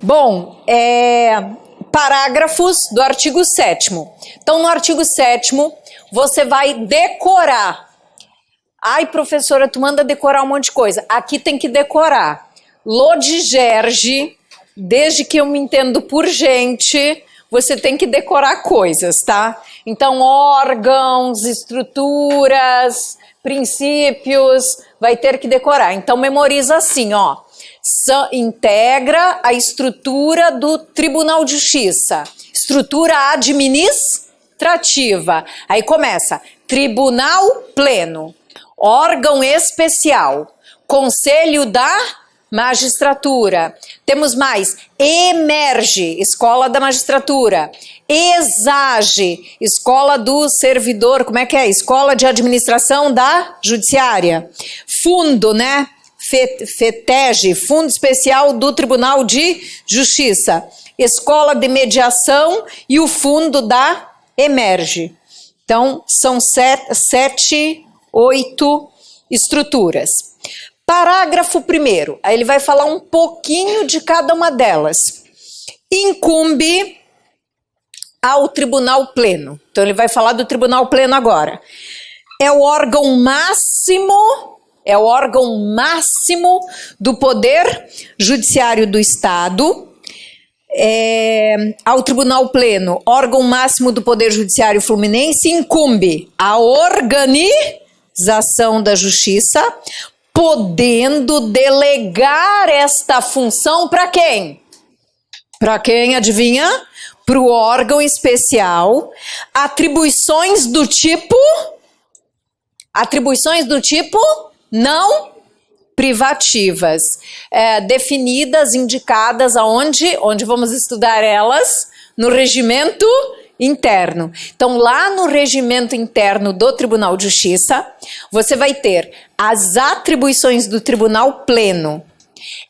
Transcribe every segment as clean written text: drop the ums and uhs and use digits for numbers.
Bom, parágrafos do artigo 7º. Então, no artigo 7º, você vai decorar. Ai, professora, tu manda decorar um monte de coisa. Aqui tem que decorar. Lodigerge, desde que eu me entendo por gente, você tem que decorar coisas, tá? Então, órgãos, estruturas, princípios, vai ter que decorar. Então, memoriza assim, ó. Integra a estrutura do Tribunal de Justiça. Estrutura administrativa. Aí começa. Tribunal Pleno. Órgão especial. Conselho da Magistratura. Temos mais. Emerge, Escola da Magistratura. Exage, Escola do Servidor. Como é que é? Escola de Administração da Judiciária. Fundo, né? FETEG, Fundo Especial do Tribunal de Justiça, Escola de Mediação e o Fundo da Emerge. Então, são 8 estruturas. Parágrafo 1º, aí ele vai falar um pouquinho de cada uma delas. Incumbe ao Tribunal Pleno. Então, ele vai falar do Tribunal Pleno agora. É o órgão máximo do Poder Judiciário do Estado. Ao Tribunal Pleno, órgão máximo do Poder Judiciário Fluminense, incumbe a organização da Justiça, podendo delegar esta função para quem? Para quem, adivinha? Para o órgão especial, atribuições do tipo não privativas, definidas, indicadas aonde? Onde vamos estudar elas? No regimento interno. Então, lá no regimento interno do Tribunal de Justiça, você vai ter as atribuições do Tribunal Pleno.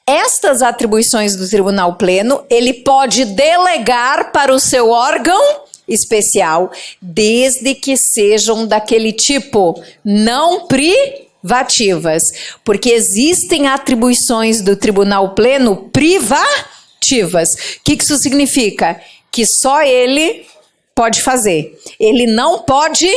Estas atribuições do Tribunal Pleno, ele pode delegar para o seu órgão especial, desde que sejam daquele tipo não privativas, porque existem atribuições do Tribunal Pleno privativas. O que isso significa? Que só ele pode fazer, ele não pode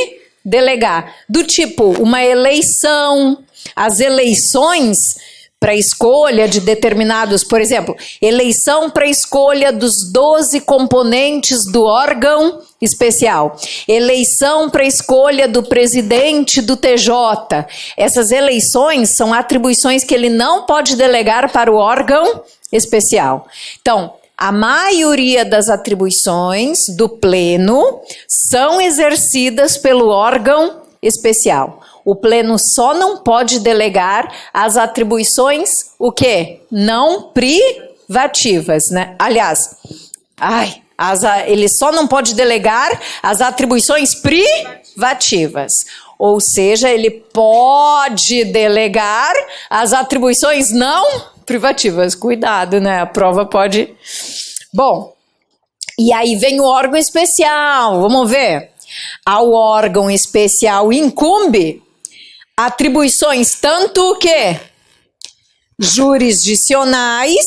delegar, do tipo uma eleição, as eleições para escolha de determinados, por exemplo, eleição para escolha dos 12 componentes do órgão especial, eleição para escolha do presidente do TJ. Essas eleições são atribuições que ele não pode delegar para o órgão especial. Então, a maioria das atribuições do pleno são exercidas pelo órgão especial. O pleno só não pode delegar as atribuições, o quê? Não privativas, né? Aliás, ele só não pode delegar as atribuições privativas. Ou seja, ele pode delegar as atribuições não privativas. Cuidado, né? A prova pode... Bom, e aí vem o órgão especial. Vamos ver. Ao órgão especial incumbe atribuições tanto que jurisdicionais,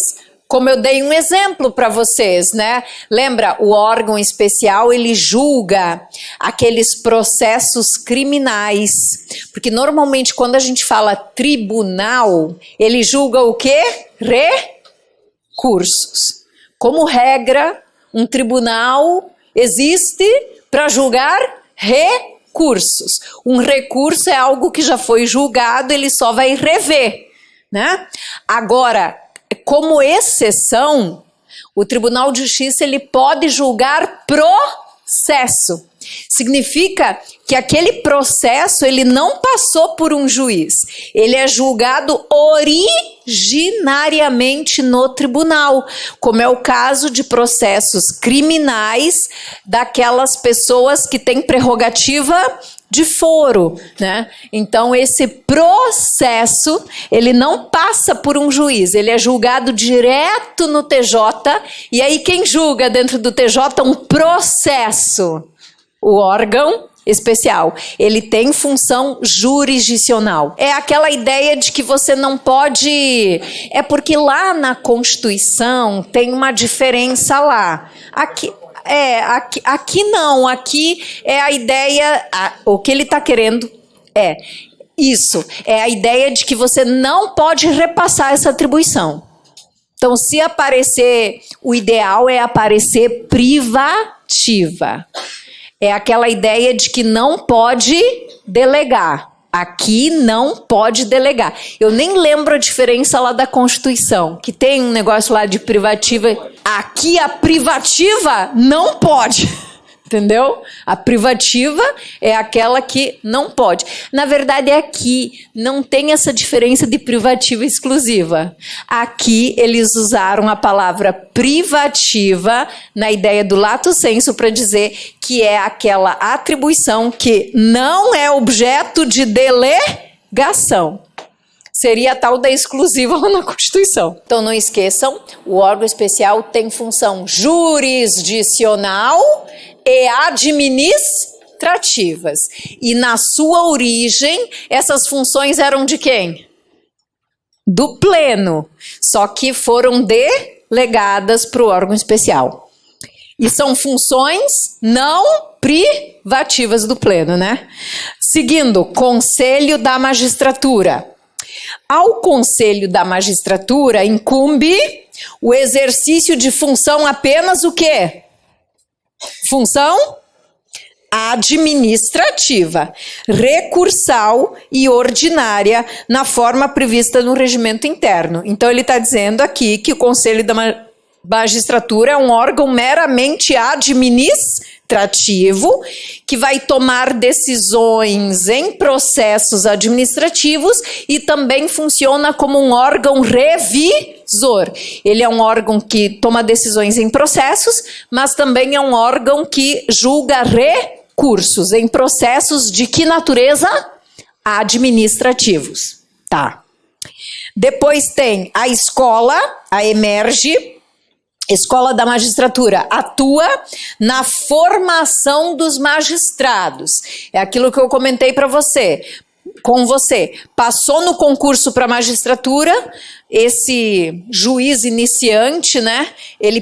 como eu dei um exemplo para vocês, né? Lembra, o órgão especial, ele julga aqueles processos criminais, porque normalmente quando a gente fala tribunal, ele julga o quê? Recursos. Como regra, um tribunal existe para julgar recursos. Um recurso é algo que já foi julgado, ele só vai rever, né? Agora, como exceção, o Tribunal de Justiça ele pode julgar processo. Significa que aquele processo ele não passou por um juiz, ele é julgado originariamente no tribunal, como é o caso de processos criminais daquelas pessoas que têm prerrogativa de foro, né? Então esse processo ele não passa por um juiz, ele é julgado direto no TJ, e aí quem julga dentro do TJ um processo? O órgão especial. Ele tem função jurisdicional. É aquela ideia de que você não pode... É porque lá na Constituição tem uma diferença lá. Aqui não. Aqui é a ideia... O que ele está querendo é isso. É a ideia de que você não pode repassar essa atribuição. Então, se aparecer... O ideal é aparecer privativa. É aquela ideia de que não pode delegar. Aqui não pode delegar. Eu nem lembro a diferença lá da Constituição, que tem um negócio lá de privativa. Aqui a privativa não pode. Entendeu? A privativa é aquela que não pode. Na verdade, aqui não tem essa diferença de privativa exclusiva. Aqui eles usaram a palavra privativa na ideia do lato sensu para dizer que é aquela atribuição que não é objeto de delegação. Seria a tal da exclusiva lá na Constituição. Então não esqueçam, o órgão especial tem função jurisdicional e administrativas. E na sua origem, essas funções eram de quem? Do pleno. Só que foram delegadas para o órgão especial. E são funções não privativas do pleno, né? Seguindo, Conselho da Magistratura. Ao Conselho da Magistratura incumbe o exercício de função apenas o quê? Função administrativa, recursal e ordinária na forma prevista no regimento interno. Então ele está dizendo aqui que o Conselho da Magistratura é um órgão meramente administrativo que vai tomar decisões em processos administrativos e também funciona como um órgão revisor. Ele é um órgão que toma decisões em processos, mas também é um órgão que julga recursos em processos de que natureza? Administrativos. Tá. Depois tem a escola, a EMERGE. Escola da Magistratura atua na formação dos magistrados. É aquilo que eu comentei com você. Passou no concurso para magistratura, esse juiz iniciante, né?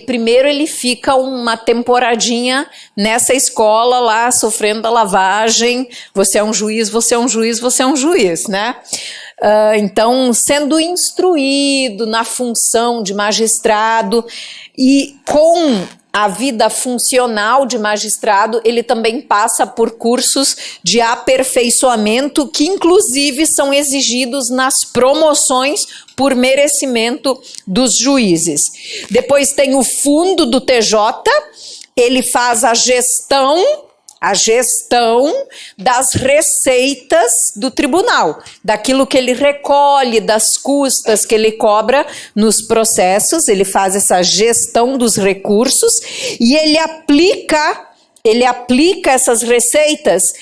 Primeiro ele fica uma temporadinha nessa escola lá, sofrendo a lavagem. Você é um juiz, você é um juiz, você é um juiz, né? Então, sendo instruído na função de magistrado e com a vida funcional de magistrado, ele também passa por cursos de aperfeiçoamento que inclusive são exigidos nas promoções por merecimento dos juízes. Depois tem o fundo do TJ, ele faz a gestão das receitas do tribunal, daquilo que ele recolhe, das custas que ele cobra nos processos, ele faz essa gestão dos recursos e ele aplica essas receitas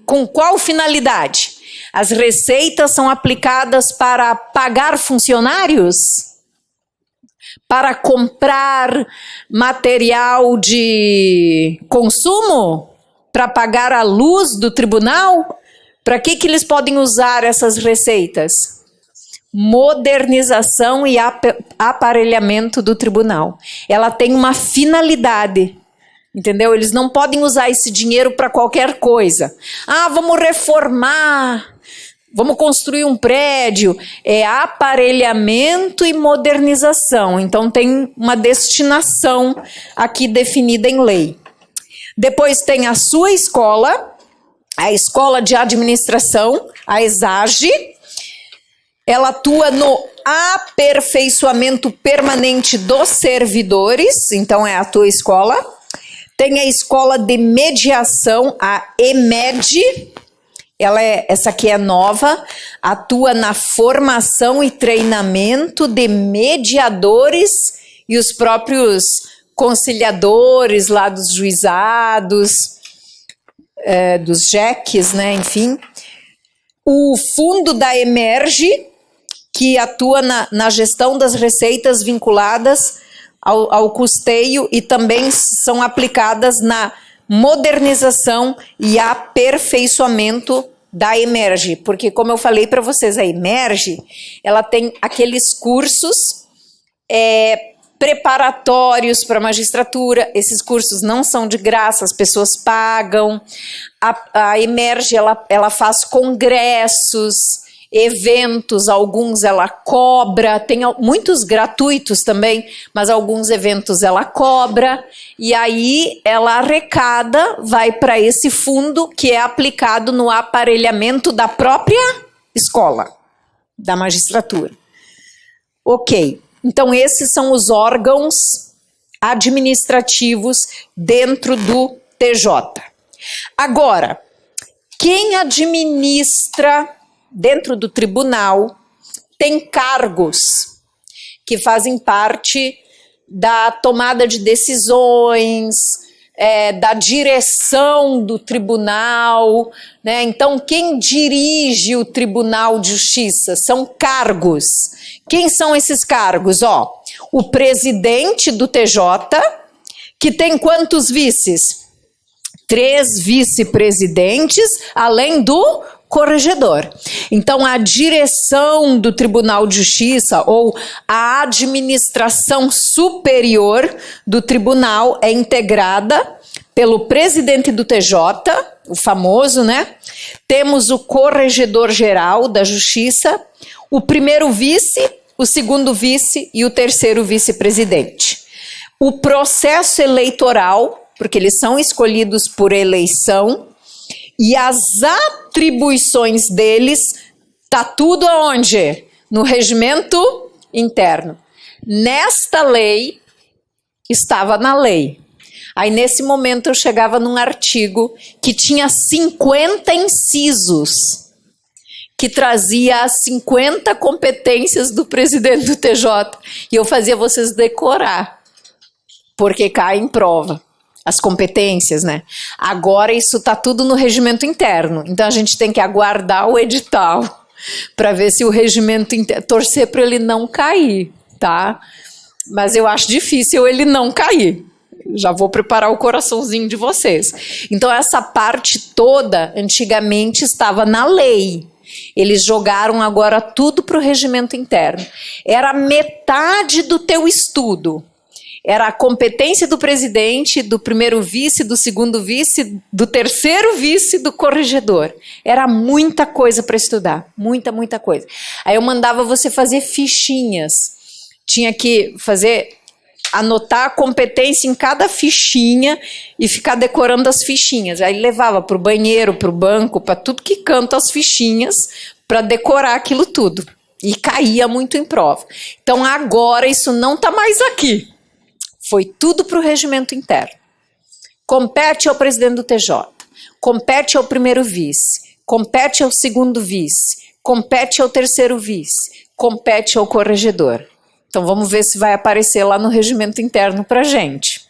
com qual finalidade? As receitas são aplicadas para pagar funcionários? Para comprar material de consumo? Para pagar a luz do tribunal? Para que eles podem usar essas receitas? Modernização e aparelhamento do tribunal. Ela tem uma finalidade, entendeu? Eles não podem usar esse dinheiro para qualquer coisa. Vamos reformar, vamos construir um prédio. É aparelhamento e modernização. Então tem uma destinação aqui definida em lei. Depois tem a sua escola, a Escola de Administração, a ESAGE. Ela atua no aperfeiçoamento permanente dos servidores, então é a tua escola. Tem a Escola de Mediação, a EMED. Essa aqui é nova, atua na formação e treinamento de mediadores e os próprios conciliadores lá dos juizados, dos JECs, né, enfim. O fundo da EMERGE, que atua na gestão das receitas vinculadas ao custeio e também são aplicadas na modernização e aperfeiçoamento da Emerge, porque como eu falei para vocês, a Emerge, ela tem aqueles cursos preparatórios para a magistratura. Esses cursos não são de graça, as pessoas pagam. A Emerge, ela faz congressos, eventos, alguns ela cobra, tem muitos gratuitos também, mas alguns eventos ela cobra, e aí ela arrecada, vai para esse fundo que é aplicado no aparelhamento da própria escola, da magistratura. Ok, então esses são os órgãos administrativos dentro do TJ. Agora, quem administra dentro do tribunal tem cargos que fazem parte da tomada de decisões, da direção do tribunal, né? Então, quem dirige o Tribunal de Justiça são cargos. Quem são esses cargos? O presidente do TJ, que tem quantos vices? 3 vice-presidentes, além do corregedor. Então, a direção do Tribunal de Justiça ou a administração superior do tribunal é integrada pelo presidente do TJ, o famoso, né? Temos o corregedor-geral da Justiça, o primeiro vice, o segundo vice e o terceiro vice-presidente. O processo eleitoral, porque eles são escolhidos por eleição, e as atribuições deles, tá tudo aonde? No regimento interno. Nesta lei, estava na lei. Aí nesse momento eu chegava num artigo que tinha 50 incisos, que trazia as 50 competências do presidente do TJ. E eu fazia vocês decorar, porque cai em prova. As competências, né? Agora isso está tudo no regimento interno. Então a gente tem que aguardar o edital para ver se o regimento interno, torcer para ele não cair, tá? Mas eu acho difícil ele não cair. Já vou preparar o coraçãozinho de vocês. Então essa parte toda antigamente estava na lei. Eles jogaram agora tudo para o regimento interno. Era metade do teu estudo. Era a competência do presidente, do primeiro vice, do segundo vice, do terceiro vice, do corregedor. Era muita coisa para estudar, muita coisa. Aí eu mandava você fazer fichinhas. Tinha que anotar a competência em cada fichinha e ficar decorando as fichinhas. Aí levava para o banheiro, para o banco, para tudo que canta as fichinhas, para decorar aquilo tudo. E caía muito em prova. Então agora isso não está mais aqui. Foi tudo para o regimento interno. Compete ao presidente do TJ, compete ao primeiro vice, compete ao segundo vice, compete ao terceiro vice, compete ao corregedor. Então vamos ver se vai aparecer lá no regimento interno para a gente.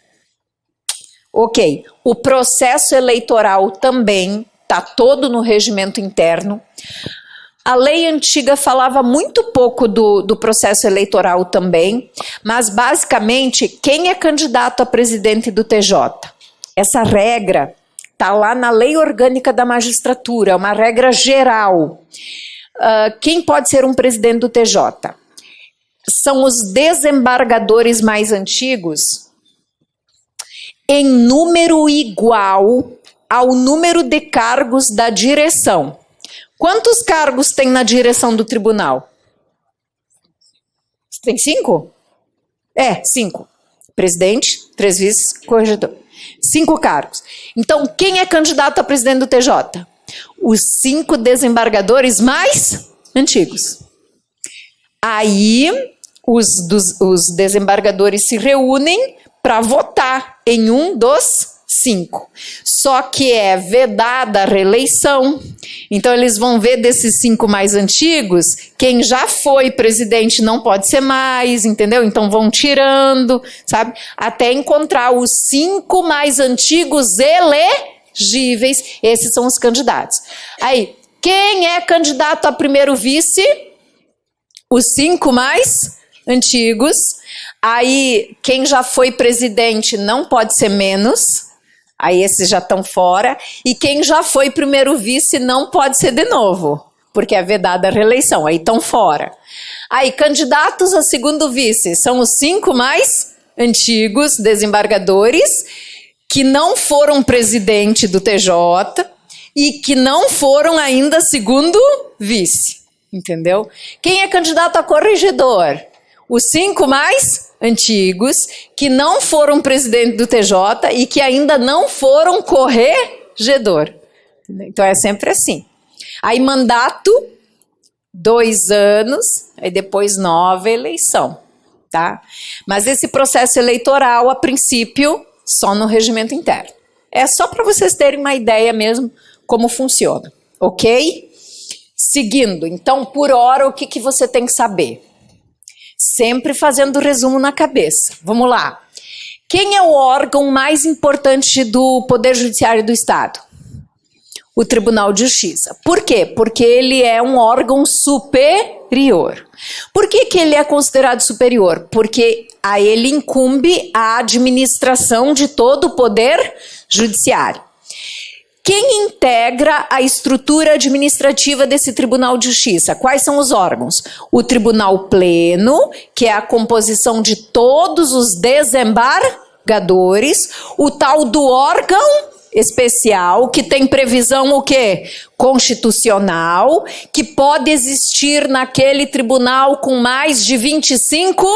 Ok, o processo eleitoral também está todo no regimento interno. A lei antiga falava muito pouco do processo eleitoral também, mas basicamente quem é candidato a presidente do TJ? Essa regra está lá na Lei Orgânica da Magistratura, é uma regra geral. Quem pode ser um presidente do TJ? São os desembargadores mais antigos em número igual ao número de cargos da direção. Quantos cargos tem na direção do tribunal? Tem 5? 5. Presidente, 3 vices, corregedor. 5 cargos. Então, quem é candidato a presidente do TJ? Os 5 desembargadores mais antigos. Aí, os desembargadores se reúnem para votar em um dos 5. Só que é vedada a reeleição. Então eles vão ver desses 5 mais antigos, quem já foi presidente não pode ser mais, entendeu? Então vão tirando, sabe? Até encontrar os 5 mais antigos elegíveis. Esses são os candidatos. Aí, quem é candidato a primeiro vice? Os 5 mais antigos. Aí, quem já foi presidente não pode ser menos. Aí esses já estão fora. E quem já foi primeiro vice não pode ser de novo, porque é vedada a reeleição. Aí estão fora. Aí, candidatos a segundo vice são os 5 mais antigos desembargadores que não foram presidente do TJ e que não foram ainda segundo vice, entendeu? Quem é candidato a corregedor? Os 5 mais antigos que não foram presidente do TJ e que ainda não foram corregedor. Então é sempre assim. Aí mandato, 2 anos, aí depois nova eleição, tá? Mas esse processo eleitoral, a princípio, só no regimento interno. É só para vocês terem uma ideia mesmo como funciona, ok? Seguindo, então, por hora, o que você tem que saber? Sempre fazendo o resumo na cabeça. Vamos lá. Quem é o órgão mais importante do Poder Judiciário do Estado? O Tribunal de Justiça. Por quê? Porque ele é um órgão superior. Por que ele é considerado superior? Porque a ele incumbe a administração de todo o Poder Judiciário. Quem integra a estrutura administrativa desse Tribunal de Justiça? Quais são os órgãos? O Tribunal Pleno, que é a composição de todos os desembargadores, o tal do órgão especial, que tem previsão o quê? Constitucional, que pode existir naquele tribunal com mais de 25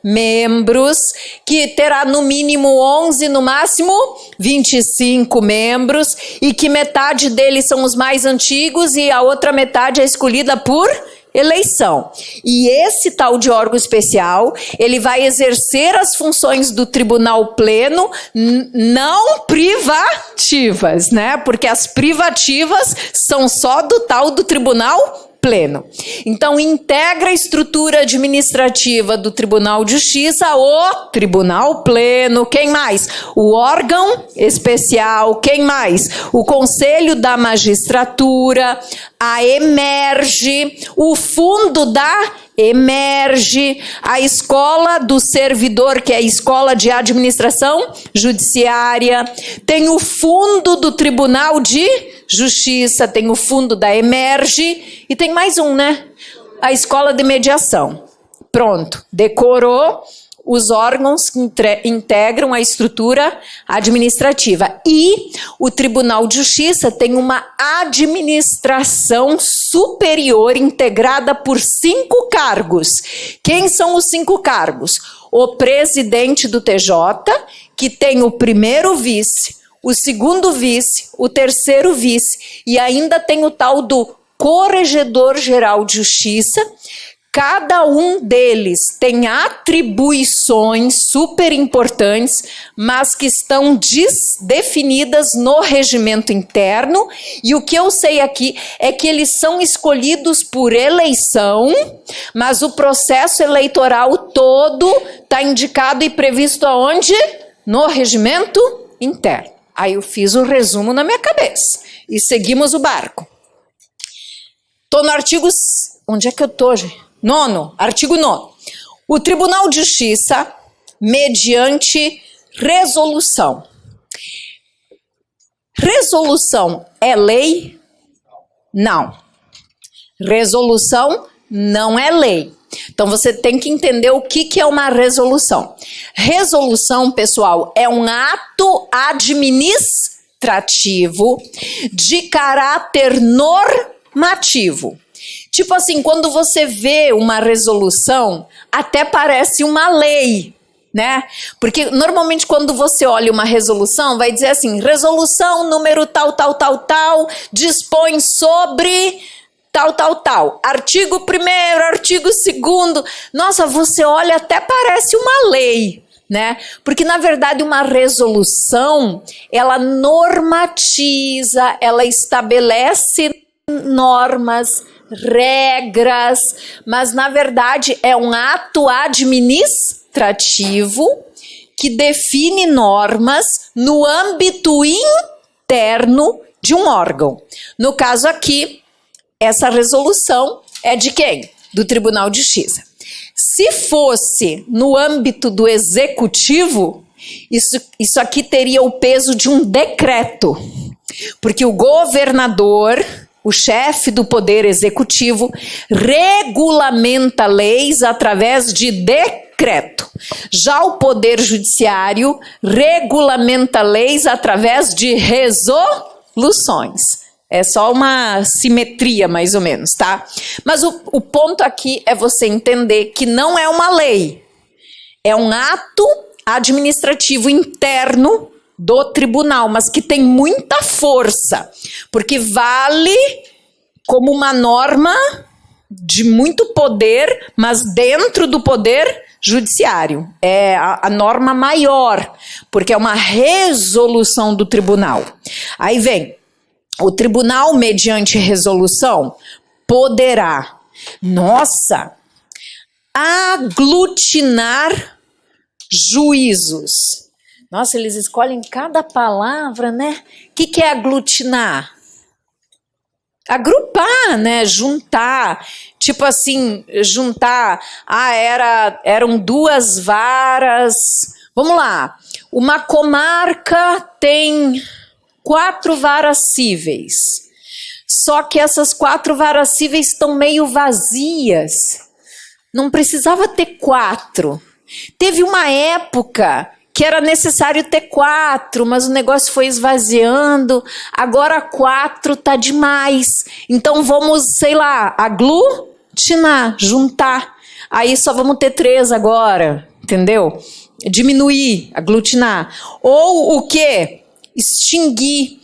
membros, que terá no mínimo 11, no máximo 25 membros, e que metade deles são os mais antigos e a outra metade é escolhida por eleição. E esse tal de órgão especial, ele vai exercer as funções do Tribunal Pleno não privativas, né? Porque as privativas são só do tal do Tribunal Pleno. Então, integra a estrutura administrativa do Tribunal de Justiça, o Tribunal Pleno. Quem mais? O órgão especial. Quem mais? O Conselho da Magistratura, a Emerge, o Fundo da Emerge, a Escola do Servidor, que é a Escola de Administração Judiciária, tem o Fundo do Tribunal de Justiça, tem o Fundo da Emerge e tem mais um, né? A Escola de Mediação. Pronto, decorou os órgãos que integram a estrutura administrativa. E o Tribunal de Justiça tem uma administração superior integrada por 5 cargos. Quem são os 5 cargos? O presidente do TJ, que tem o primeiro vice, o segundo vice, o terceiro vice, e ainda tem o tal do Corregedor-Geral de Justiça. Cada um deles tem atribuições super importantes, mas que estão definidas no regimento interno. E o que eu sei aqui é que eles são escolhidos por eleição, mas o processo eleitoral todo está indicado e previsto aonde? No regimento interno. Aí eu fiz o resumo na minha cabeça e seguimos o barco. Estou no artigo... Onde é que eu estou, gente? 9º, artigo 9º. O Tribunal de Justiça, mediante resolução. Resolução é lei? Não. Resolução não é lei. Então você tem que entender o que é uma resolução. Resolução, pessoal, é um ato administrativo de caráter normativo. Tipo assim, quando você vê uma resolução, até parece uma lei, né? Porque normalmente quando você olha uma resolução, vai dizer assim, resolução número tal, dispõe sobre tal. Artigo 1º, artigo 2º. Nossa, você olha, até parece uma lei, né? Porque na verdade uma resolução, ela normatiza, ela estabelece normas, regras, mas na verdade é um ato administrativo que define normas no âmbito interno de um órgão. No caso aqui, essa resolução é de quem? Do Tribunal de Justiça. Se fosse no âmbito do executivo, isso aqui teria o peso de um decreto, porque o governador, o chefe do poder executivo, regulamenta leis através de decreto. Já o poder judiciário regulamenta leis através de resoluções. É só uma simetria, mais ou menos, tá? Mas o ponto aqui é você entender que não é uma lei, é um ato administrativo interno do tribunal, mas que tem muita força, porque vale como uma norma de muito poder, mas dentro do poder judiciário. É a norma maior, porque é uma resolução do tribunal. Aí vem, o tribunal, mediante resolução, poderá, aglutinar juízos. Nossa, eles escolhem cada palavra, né? O que é aglutinar? Agrupar, né? Juntar. Tipo assim, juntar. Eram 2 varas. Vamos lá. Uma comarca tem 4 varas cíveis. Só que essas 4 varas cíveis estão meio vazias. Não precisava ter 4. Teve uma época que era necessário ter 4, mas o negócio foi esvaziando. Agora 4 tá demais. Então vamos, aglutinar, juntar. Aí só vamos ter 3 agora, entendeu? Diminuir, aglutinar. Ou o quê? Extinguir.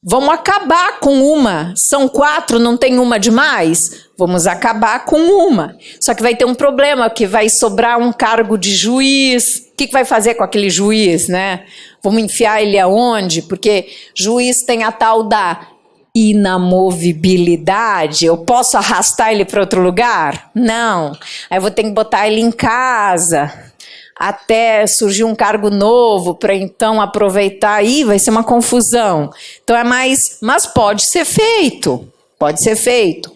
Vamos acabar com uma. São 4, não tem uma demais? Vamos acabar com uma. Só que vai ter um problema, que vai sobrar um cargo de juiz. O que vai fazer com aquele juiz, né? Vamos enfiar ele aonde? Porque juiz tem a tal da inamovibilidade. Eu posso arrastar ele para outro lugar? Não. Aí eu vou ter que botar ele em casa até surgir um cargo novo para então aproveitar. Aí vai ser uma confusão. Então mas pode ser feito. Pode ser feito.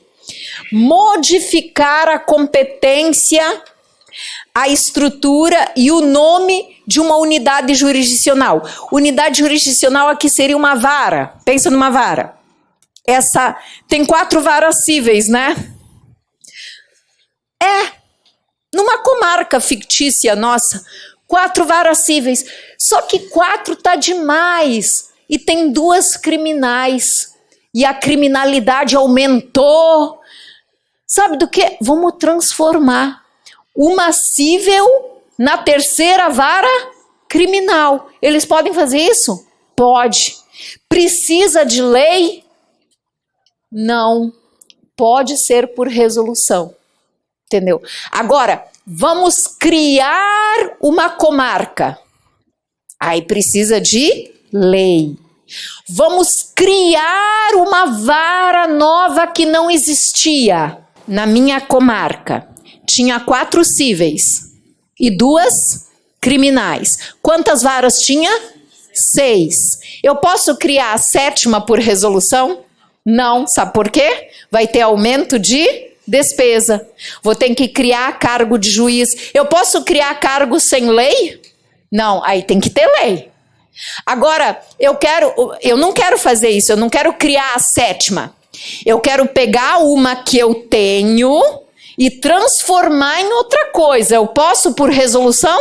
Modificar a competência, a estrutura e o nome de uma unidade jurisdicional. Unidade jurisdicional aqui seria uma vara. Pensa numa vara. Essa tem 4 varas cíveis, né? Numa comarca fictícia nossa, 4 varas cíveis. Só que 4 tá demais. E tem 2 criminais. E a criminalidade aumentou. Sabe do que? Vamos transformar uma cível na 3ª vara criminal. Eles podem fazer isso? Pode. Precisa de lei? Não. Pode ser por resolução. Entendeu? Agora, vamos criar uma comarca. Aí precisa de lei. Vamos criar uma vara nova que não existia. Na minha comarca, tinha 4 cíveis e 2 criminais. Quantas varas tinha? 6. Eu posso criar a 7ª por resolução? Não. Sabe por quê? Vai ter aumento de despesa. Vou ter que criar cargo de juiz. Eu posso criar cargo sem lei? Não. Aí tem que ter lei. Agora, eu não quero fazer isso. Eu não quero criar a 7ª. Eu quero pegar uma que eu tenho e transformar em outra coisa. Eu posso por resolução?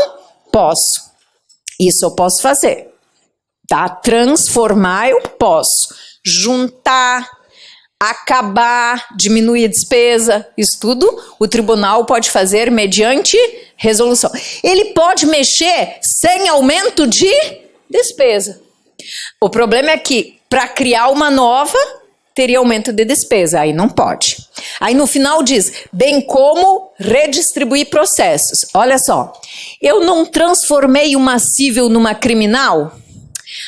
Posso. Isso eu posso fazer. Tá? Transformar eu posso. Juntar, acabar, diminuir a despesa. Isso tudo o tribunal pode fazer mediante resolução. Ele pode mexer sem aumento de despesa. O problema é que para criar uma nova teria aumento de despesa, aí não pode. Aí no final diz, bem como redistribuir processos. Olha só, eu não transformei uma cível numa criminal,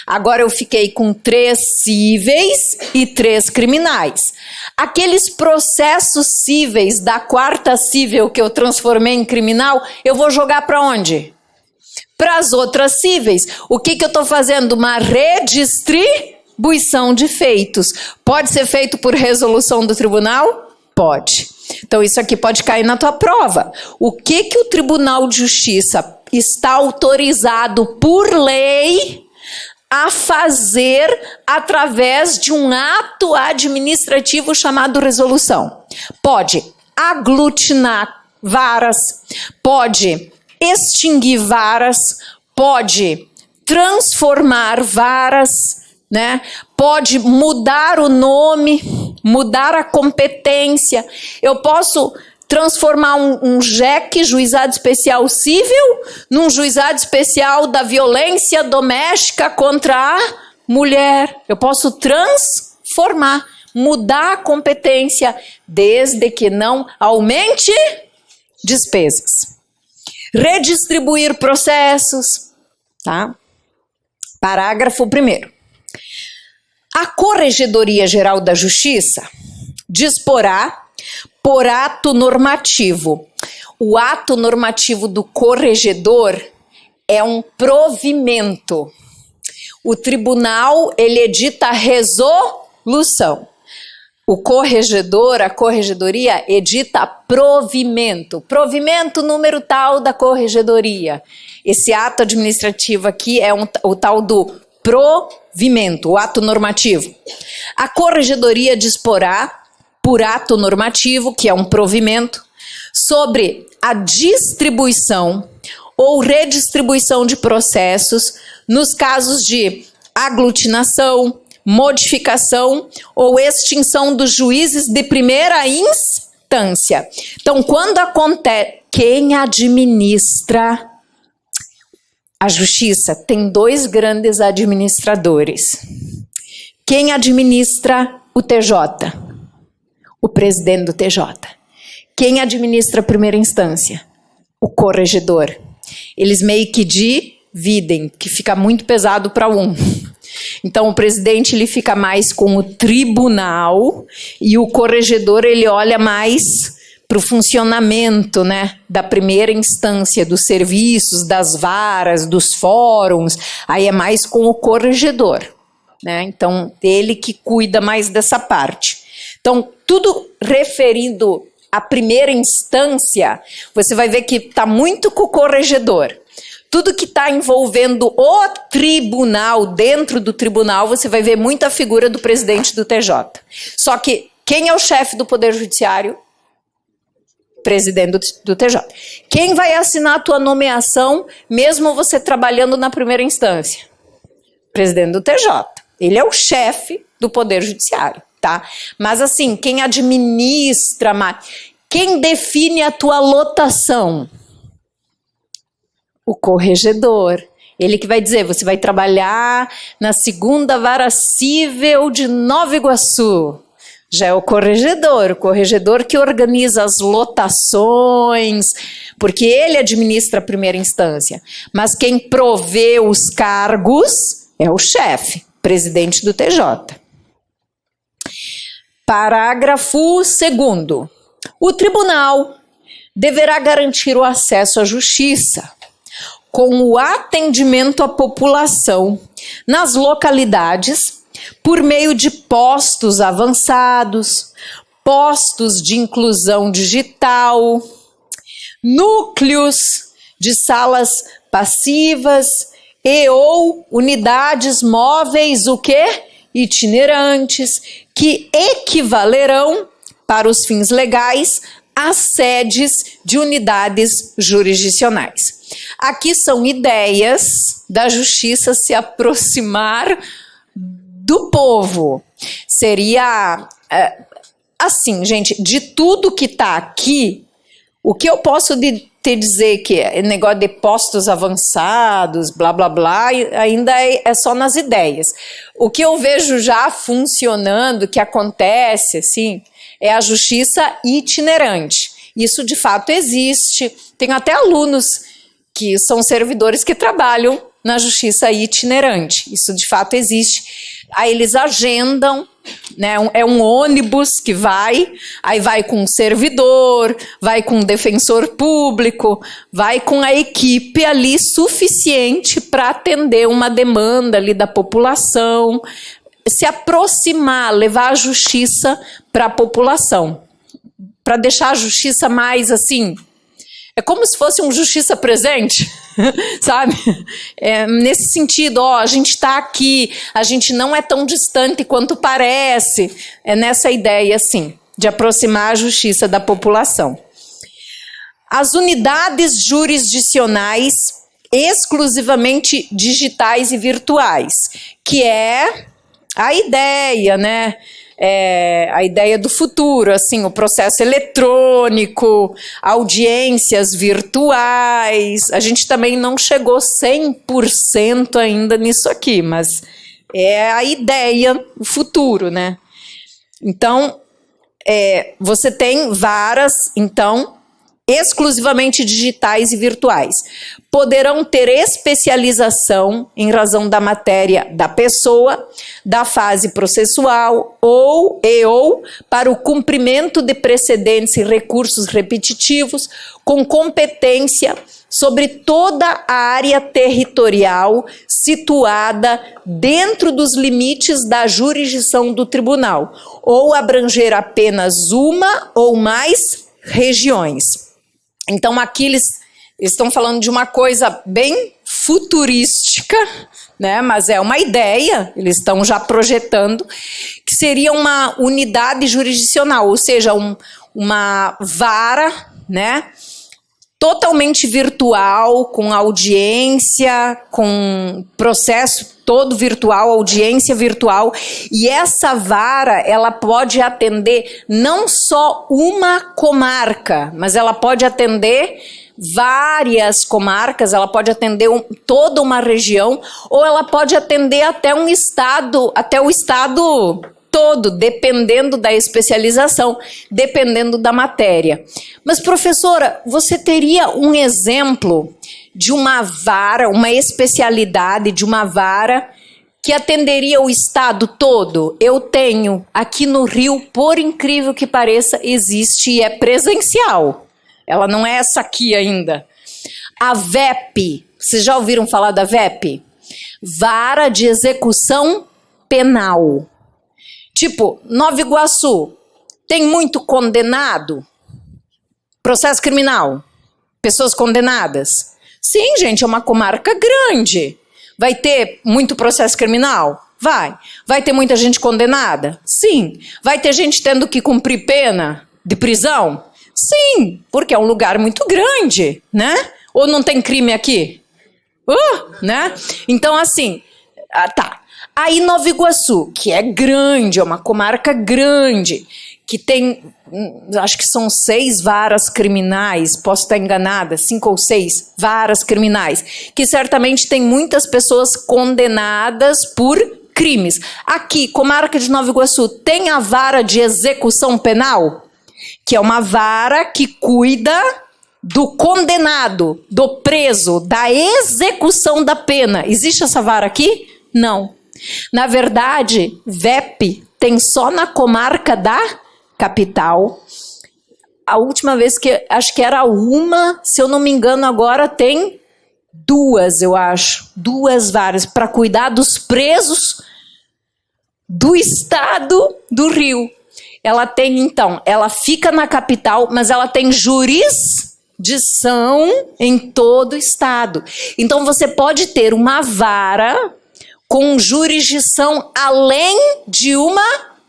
agora eu fiquei com 3 cíveis e 3 criminais. Aqueles processos cíveis da 4ª cível que eu transformei em criminal, eu vou jogar para onde? Para as outras cíveis. O que eu estou fazendo? Uma redistribuição de feitos. Pode ser feito por resolução do tribunal? Pode. Então isso aqui pode cair na tua prova. O que o Tribunal de Justiça está autorizado por lei a fazer através de um ato administrativo chamado resolução? Pode aglutinar varas, pode extinguir varas, pode transformar varas, né? Pode mudar o nome, mudar a competência. Eu posso transformar um JEC, Juizado Especial Cível, num Juizado Especial da Violência Doméstica contra a Mulher. Eu posso transformar, mudar a competência, desde que não aumente despesas. Redistribuir processos, tá? Parágrafo 1º. A Corregedoria Geral da Justiça disporá por ato normativo. O ato normativo do corregedor é um provimento. O tribunal, ele edita resolução. O corregedor, a corregedoria, edita provimento. Provimento número tal da corregedoria. Esse ato administrativo aqui é o tal do provimento, o ato normativo. A corregedoria disporá, por ato normativo, que é um provimento, sobre a distribuição ou redistribuição de processos nos casos de aglutinação, modificação ou extinção dos juízes de primeira instância. Então, quando acontece, quem administra a justiça tem dois grandes administradores. Quem administra o TJ? O presidente do TJ. Quem administra a primeira instância? O corregedor. Eles meio que dividem, que fica muito pesado para um. Então, o presidente ele fica mais com o tribunal e o corregedor ele olha mais para o funcionamento, né, da primeira instância, dos serviços, das varas, dos fóruns. Aí é mais com o corregedor, né? Então, ele que cuida mais dessa parte. Então, tudo referindo à primeira instância, você vai ver que está muito com o corregedor. Tudo que está envolvendo o tribunal, dentro do tribunal, você vai ver muita figura do presidente do TJ. Só que quem é o chefe do Poder Judiciário? Presidente do TJ. Quem vai assinar a tua nomeação, mesmo você trabalhando na primeira instância? Presidente do TJ. Ele é o chefe do Poder Judiciário, tá? Mas assim, quem administra, quem define a tua lotação? O corregedor. Ele que vai dizer, você vai trabalhar na 2ª Vara Cível de Nova Iguaçu. Já é o corregedor que organiza as lotações, porque ele administra a primeira instância. Mas quem provê os cargos é o chefe, presidente do TJ. Parágrafo 2º. O tribunal deverá garantir o acesso à justiça com o atendimento à população nas localidades por meio de postos avançados, postos de inclusão digital, núcleos de salas passivas e ou unidades móveis, o quê? Itinerantes, que equivalerão, para os fins legais, às sedes de unidades jurisdicionais. Aqui são ideias da justiça se aproximar do povo. Seria assim, gente, de tudo que está aqui, o que eu posso te dizer que é negócio de postos avançados, blá, blá, blá, ainda é só nas ideias. O que eu vejo já funcionando, que acontece, assim, é a justiça itinerante. Isso, de fato, existe. Tem até alunos que são servidores que trabalham na justiça itinerante. Isso, de fato, existe. Aí eles agendam, né? É um ônibus que vai, aí vai com um servidor, vai com um defensor público, vai com a equipe ali suficiente para atender uma demanda ali da população, se aproximar, levar a justiça para a população. para deixar a justiça mais assim. É como se fosse um justiça presente, sabe? Nesse sentido, a gente está aqui, a gente não é tão distante quanto parece. É nessa ideia, assim, de aproximar a justiça da população. As unidades jurisdicionais exclusivamente digitais e virtuais, que é a ideia, né? A ideia do futuro, assim, o processo eletrônico, audiências virtuais. A gente também não chegou 100% ainda nisso aqui, mas é a ideia, o futuro, né? Então, você tem varas, então, exclusivamente digitais e virtuais. Poderão ter especialização em razão da matéria da pessoa, da fase processual ou para o cumprimento de precedentes e recursos repetitivos, com competência sobre toda a área territorial situada dentro dos limites da jurisdição do tribunal, ou abranger apenas uma ou mais regiões. Então, aqui eles estão falando de uma coisa bem futurística, né? Mas é uma ideia, eles estão já projetando, que seria uma unidade jurisdicional, ou seja, uma vara, né? Totalmente virtual, com audiência, com processo todo virtual, audiência virtual, e essa vara, ela pode atender não só uma comarca, mas ela pode atender várias comarcas, ela pode atender toda uma região, ou ela pode atender até um estado, até o estado todo, dependendo da especialização, dependendo da matéria. Mas, professora, você teria um exemplo de uma vara, uma especialidade de uma vara que atenderia o estado todo? Eu tenho, aqui no Rio, por incrível que pareça, existe e é presencial. Ela não é essa aqui ainda. A VEP, vocês já ouviram falar da VEP? Vara de Execução Penal. Tipo, Nova Iguaçu, tem muito condenado? Processo criminal? Pessoas condenadas? Sim, gente, é uma comarca grande. Vai ter muito processo criminal? Vai. Vai ter muita gente condenada? Sim. Vai ter gente tendo que cumprir pena de prisão? Sim, porque é um lugar muito grande, né? Ou não tem crime aqui? Né? Então, assim, tá. Aí Nova Iguaçu, que é grande, é uma comarca grande, que tem, acho que são 6 varas criminais, posso estar enganada, 5 ou 6 varas criminais, que certamente tem muitas pessoas condenadas por crimes. Aqui, comarca de Nova Iguaçu, tem a vara de execução penal, que é uma vara que cuida do condenado, do preso, da execução da pena. Existe essa vara aqui? Não. Na verdade, VEP tem só na comarca da capital. A última vez que, acho que era uma, se eu não me engano agora tem 2, eu acho. 2 varas para cuidar dos presos do estado do Rio. Ela tem, então, ela fica na capital, mas ela tem jurisdição em todo o estado. Então, você pode ter uma vara com jurisdição além de uma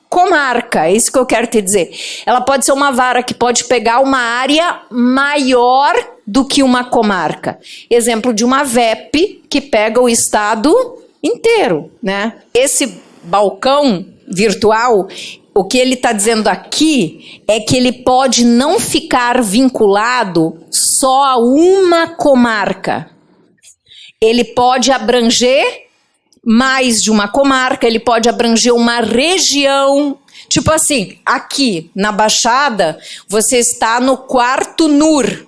comarca, é isso que eu quero te dizer. Ela pode ser uma vara que pode pegar uma área maior do que uma comarca. Exemplo de uma VEP que pega o estado inteiro, né? Esse balcão virtual, o que ele está dizendo aqui é que ele pode não ficar vinculado só a uma comarca. Ele pode abranger mais de uma comarca, ele pode abranger uma região. Tipo assim, aqui na Baixada, você está no 4º NUR.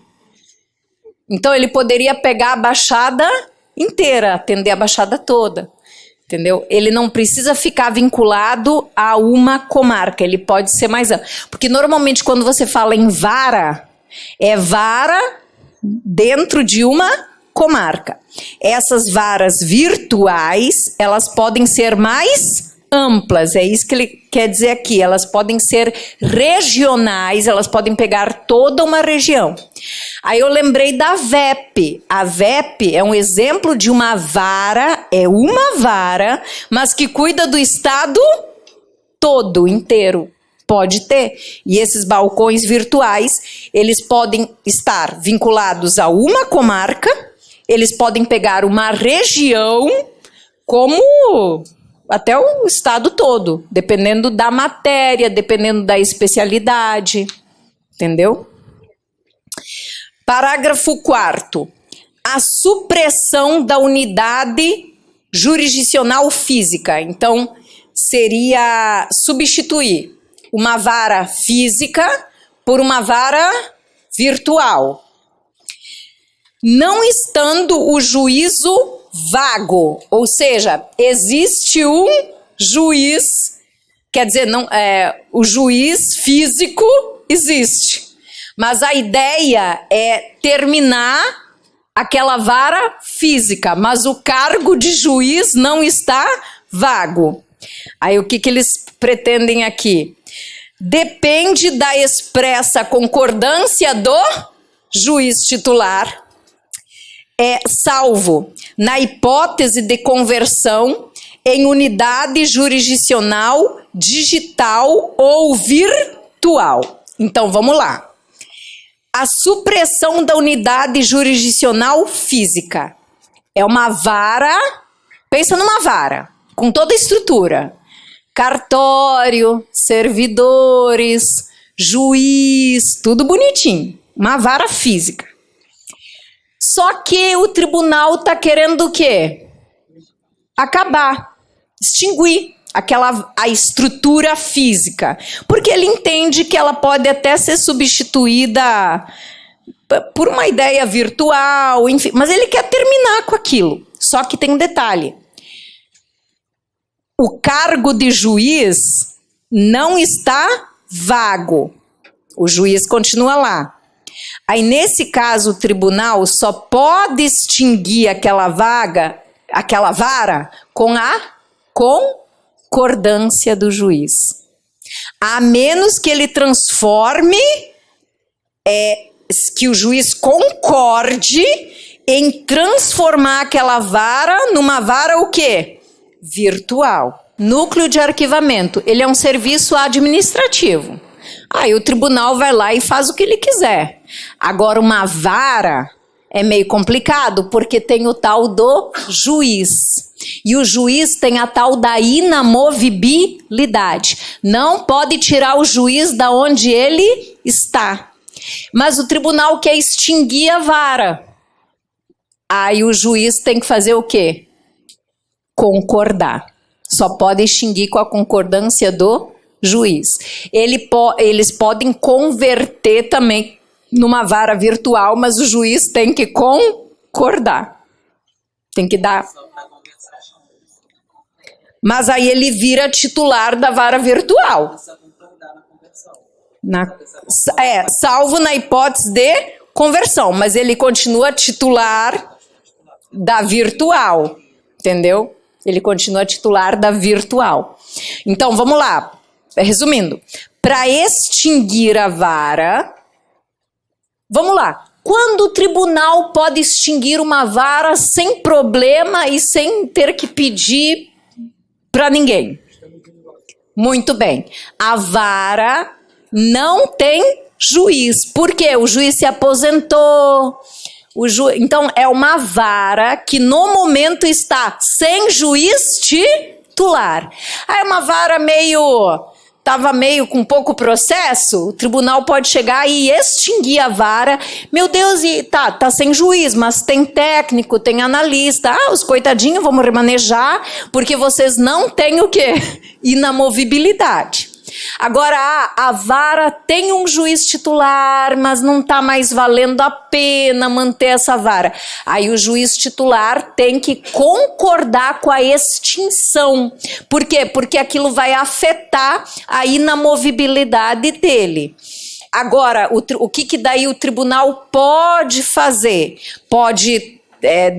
Então ele poderia pegar a Baixada inteira, atender a Baixada toda. Entendeu? Ele não precisa ficar vinculado a uma comarca, ele pode ser mais amplo. Porque normalmente quando você fala em vara, é vara dentro de uma comarca. Essas varas virtuais, elas podem ser mais amplas, é isso que ele quer dizer aqui. Elas podem ser regionais, elas podem pegar toda uma região. Aí eu lembrei da VEP. A VEP é um exemplo de uma vara, mas que cuida do estado todo, inteiro. Pode ter. E esses balcões virtuais, eles podem estar vinculados a uma comarca, eles podem pegar uma região, como até o estado todo, dependendo da matéria, dependendo da especialidade. Entendeu? Parágrafo 4º. A supressão da unidade jurisdicional física. Então, seria substituir uma vara física por uma vara virtual. Não estando o juízo vago, ou seja, existe um juiz, quer dizer, não, o juiz físico existe. Mas a ideia é terminar aquela vara física, mas o cargo de juiz não está vago. Aí o que eles pretendem aqui? Depende da expressa concordância do juiz titular, salvo na hipótese de conversão em unidade jurisdicional digital ou virtual. Então vamos lá. A supressão da unidade jurisdicional física é uma vara, pensa numa vara, com toda a estrutura, cartório, servidores, juiz, tudo bonitinho, uma vara física. Só que o tribunal está querendo o quê? Acabar, extinguir a estrutura física, porque ele entende que ela pode até ser substituída por uma ideia virtual, enfim, mas ele quer terminar com aquilo. Só que tem um detalhe: o cargo de juiz não está vago, o juiz continua lá. Aí nesse caso o tribunal só pode extinguir aquela vara com a concordância do juiz, a menos que ele transforme, que o juiz concorde em transformar aquela vara numa vara o quê? Virtual. Núcleo de arquivamento, ele é um serviço administrativo. Aí o tribunal vai lá e faz o que ele quiser. Agora uma vara é meio complicado, porque tem o tal do juiz. E o juiz tem a tal da inamovibilidade. Não pode tirar o juiz da onde ele está. Mas o tribunal quer extinguir a vara. Aí o juiz tem que fazer o quê? Concordar. Só pode extinguir com a concordância do juiz. Eles podem converter também numa vara virtual, mas o juiz tem que concordar. Tem que dar. Mas aí ele vira titular da vara virtual. Salvo na hipótese de conversão, mas ele continua titular da virtual, entendeu? Ele continua titular da virtual. Então, vamos lá. Resumindo, para extinguir a vara, vamos lá. Quando o tribunal pode extinguir uma vara sem problema e sem ter que pedir para ninguém? Muito bem. A vara não tem juiz. Por quê? O juiz se aposentou. Então, é uma vara que no momento está sem juiz titular. Aí é uma vara estava meio com pouco processo, o tribunal pode chegar e extinguir a vara. Meu Deus, e tá sem juiz, mas tem técnico, tem analista. Os coitadinhos vamos remanejar, porque vocês não têm o quê? Inamovibilidade. Agora, a vara tem um juiz titular, mas não está mais valendo a pena manter essa vara. Aí o juiz titular tem que concordar com a extinção. Por quê? Porque aquilo vai afetar a inamovibilidade dele. Agora, o que daí o tribunal pode fazer? Pode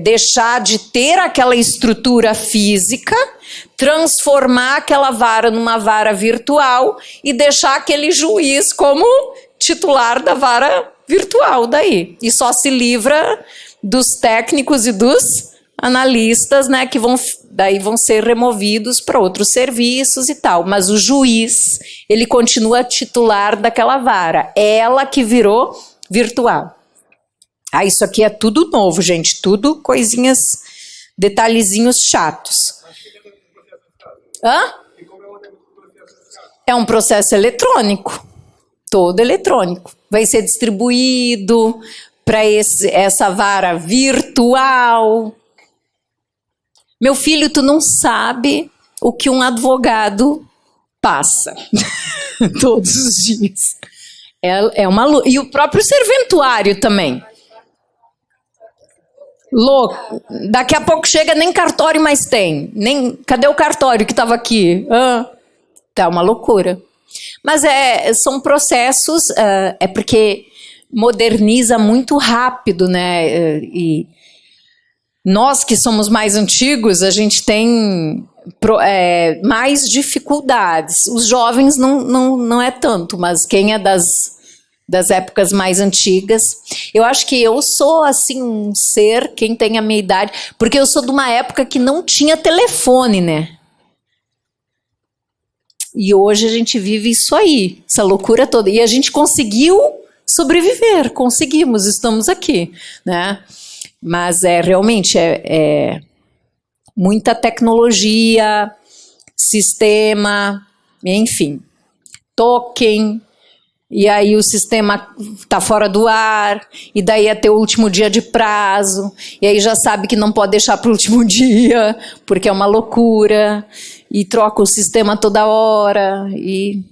deixar de ter aquela estrutura física, transformar aquela vara numa vara virtual e deixar aquele juiz como titular da vara virtual daí. E só se livra dos técnicos e dos analistas, né, que vão ser removidos para outros serviços e tal. Mas o juiz, ele continua titular daquela vara. Ela que virou virtual. Ah, isso aqui é tudo novo, gente. Tudo coisinhas, detalhezinhos chatos. Hã? É um processo eletrônico. Todo eletrônico. Vai ser distribuído para essa vara virtual. Meu filho, tu não sabe o que um advogado passa todos os dias. É uma luta. E o próprio serventuário também. Louco. Daqui a pouco chega, nem cartório mais tem. Cadê o cartório que estava aqui? Tá uma loucura. Mas são processos, é porque moderniza muito rápido, né? E nós que somos mais antigos, a gente tem mais dificuldades. Os jovens não é tanto, mas quem é das épocas mais antigas. Eu acho que eu sou, assim, um ser, quem tem a minha idade, porque eu sou de uma época que não tinha telefone, né? E hoje a gente vive isso aí, essa loucura toda. E a gente conseguiu sobreviver, conseguimos, estamos aqui, né? Mas realmente muita tecnologia, sistema, enfim, token. E aí o sistema está fora do ar, e daí até o último dia de prazo, e aí já sabe que não pode deixar para o último dia, porque é uma loucura, e troca o sistema toda hora, e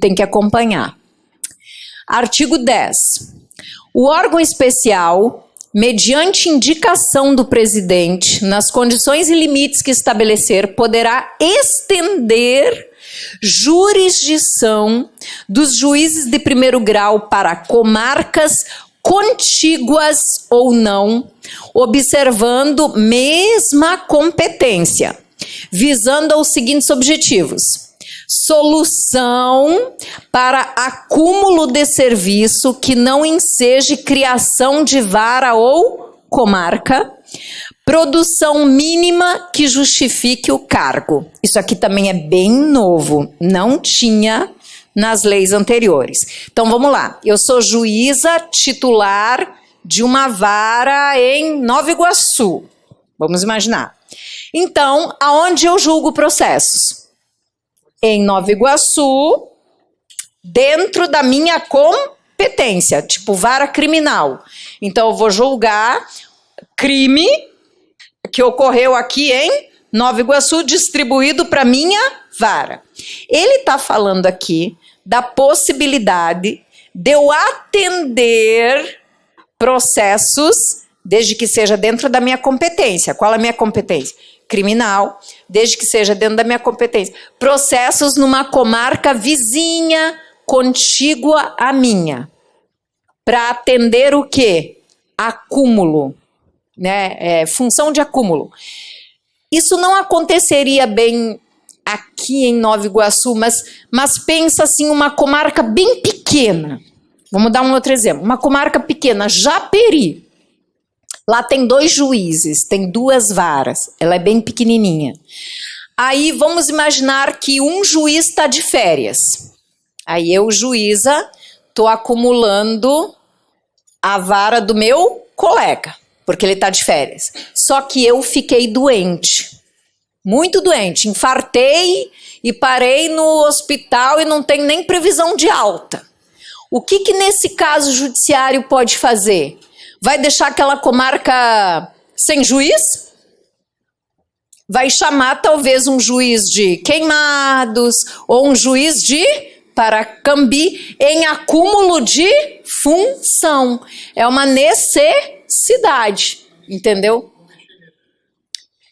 tem que acompanhar. Artigo 10. O órgão especial, mediante indicação do presidente, nas condições e limites que estabelecer, poderá estender jurisdição dos juízes de primeiro grau para comarcas contíguas ou não, observando mesma competência, visando aos seguintes objetivos: solução para acúmulo de serviço que não enseje criação de vara ou comarca, produção mínima que justifique o cargo. Isso aqui também é bem novo, não tinha nas leis anteriores. Então vamos lá, eu sou juíza titular de uma vara em Nova Iguaçu, vamos imaginar. Então, aonde eu julgo processos? Em Nova Iguaçu, dentro da minha competência, tipo vara criminal. Então eu vou julgar crime que ocorreu aqui em Nova Iguaçu, distribuído para minha vara. Ele está falando aqui da possibilidade de eu atender processos, desde que seja dentro da minha competência. Qual é a minha competência? Criminal, desde que seja dentro da minha competência. Processos numa comarca vizinha, contígua à minha. Para atender o quê? Acúmulo. Né? Função de acúmulo. Isso não aconteceria bem aqui em Nova Iguaçu, mas pensa assim, uma comarca bem pequena. Vamos dar um outro exemplo. Uma comarca pequena, Japeri. Lá tem 2 juízes, tem 2 varas. Ela é bem pequenininha. Aí vamos imaginar que um juiz está de férias. Aí eu, juíza, estou acumulando a vara do meu colega, porque ele está de férias. Só que eu fiquei doente, muito doente, infartei e parei no hospital e não tenho nem previsão de alta. O que nesse caso o judiciário pode fazer? Vai deixar aquela comarca sem juiz? Vai chamar talvez um juiz de Queimados ou um juiz de Paracambi em acúmulo de função. É uma necessidade, entendeu?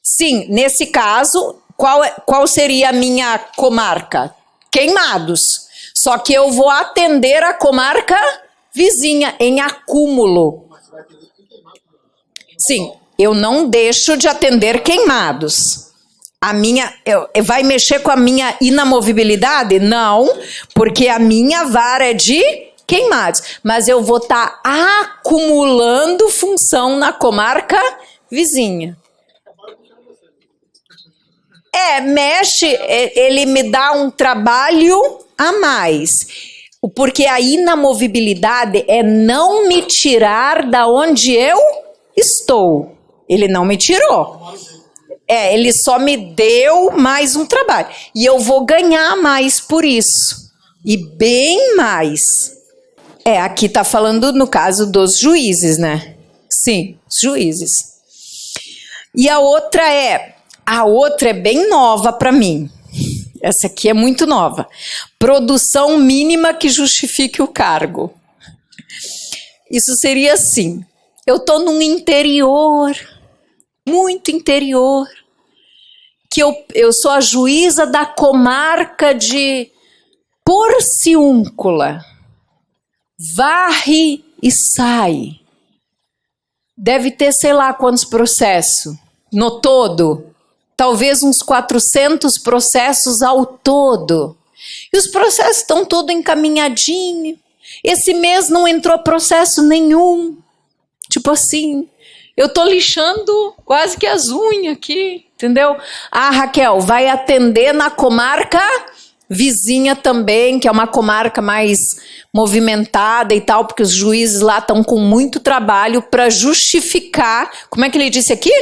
Sim, nesse caso, qual seria a minha comarca? Queimados. Só que eu vou atender a comarca vizinha em acúmulo. Sim, eu não deixo de atender queimados. Vai mexer com a minha inamovibilidade? Não, porque a minha vara é de queimados. Mas eu vou estar acumulando função na comarca vizinha. Mexe, ele me dá um trabalho a mais. Porque a inamovibilidade é não me tirar da onde eu estou. Ele não me tirou. Ele só me deu mais um trabalho. E eu vou ganhar mais por isso. E bem mais. Aqui está falando no caso dos juízes, né? Sim, os juízes. E a outra é bem nova para mim. Essa aqui é muito nova. Produção mínima que justifique o cargo. Isso seria assim. Eu estou num interior, muito interior, que eu sou a juíza da comarca de Porciúncula. Varre e sai. Deve ter sei lá quantos processos no todo. Talvez uns 400 processos ao todo. E os processos estão todos encaminhadinhos. Esse mês não entrou processo nenhum. Tipo assim, eu tô lixando quase que as unhas aqui, entendeu? Raquel, vai atender na comarca vizinha também, que é uma comarca mais movimentada e tal, porque os juízes lá estão com muito trabalho para justificar, como é que ele disse aqui?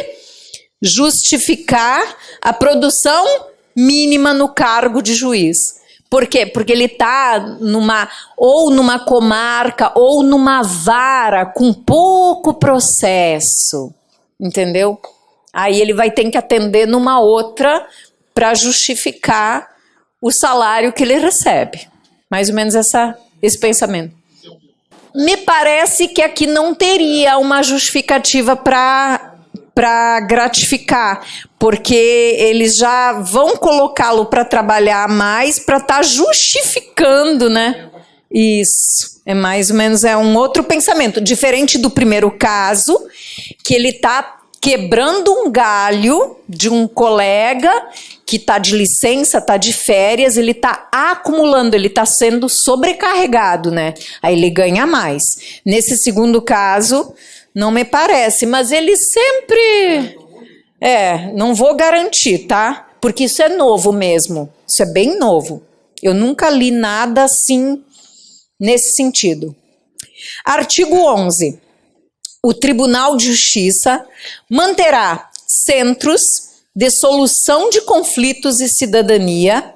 Justificar a produção mínima no cargo de juiz. Por quê? Porque ele está numa comarca ou numa vara com pouco processo, entendeu? Aí ele vai ter que atender numa outra para justificar o salário que ele recebe. Mais ou menos esse pensamento. Me parece que aqui não teria uma justificativa para gratificar, porque eles já vão colocá-lo para trabalhar mais, para estar justificando, né? Isso, mais ou menos um outro pensamento, diferente do primeiro caso, que ele está quebrando um galho de um colega que está de licença, está de férias, ele está acumulando, ele está sendo sobrecarregado, né? Aí ele ganha mais. Nesse segundo caso, não me parece, mas ele sempre... não vou garantir, tá? Porque isso é novo mesmo, isso é bem novo. Eu nunca li nada assim, nesse sentido. Artigo 11. O Tribunal de Justiça manterá centros de solução de conflitos e cidadania,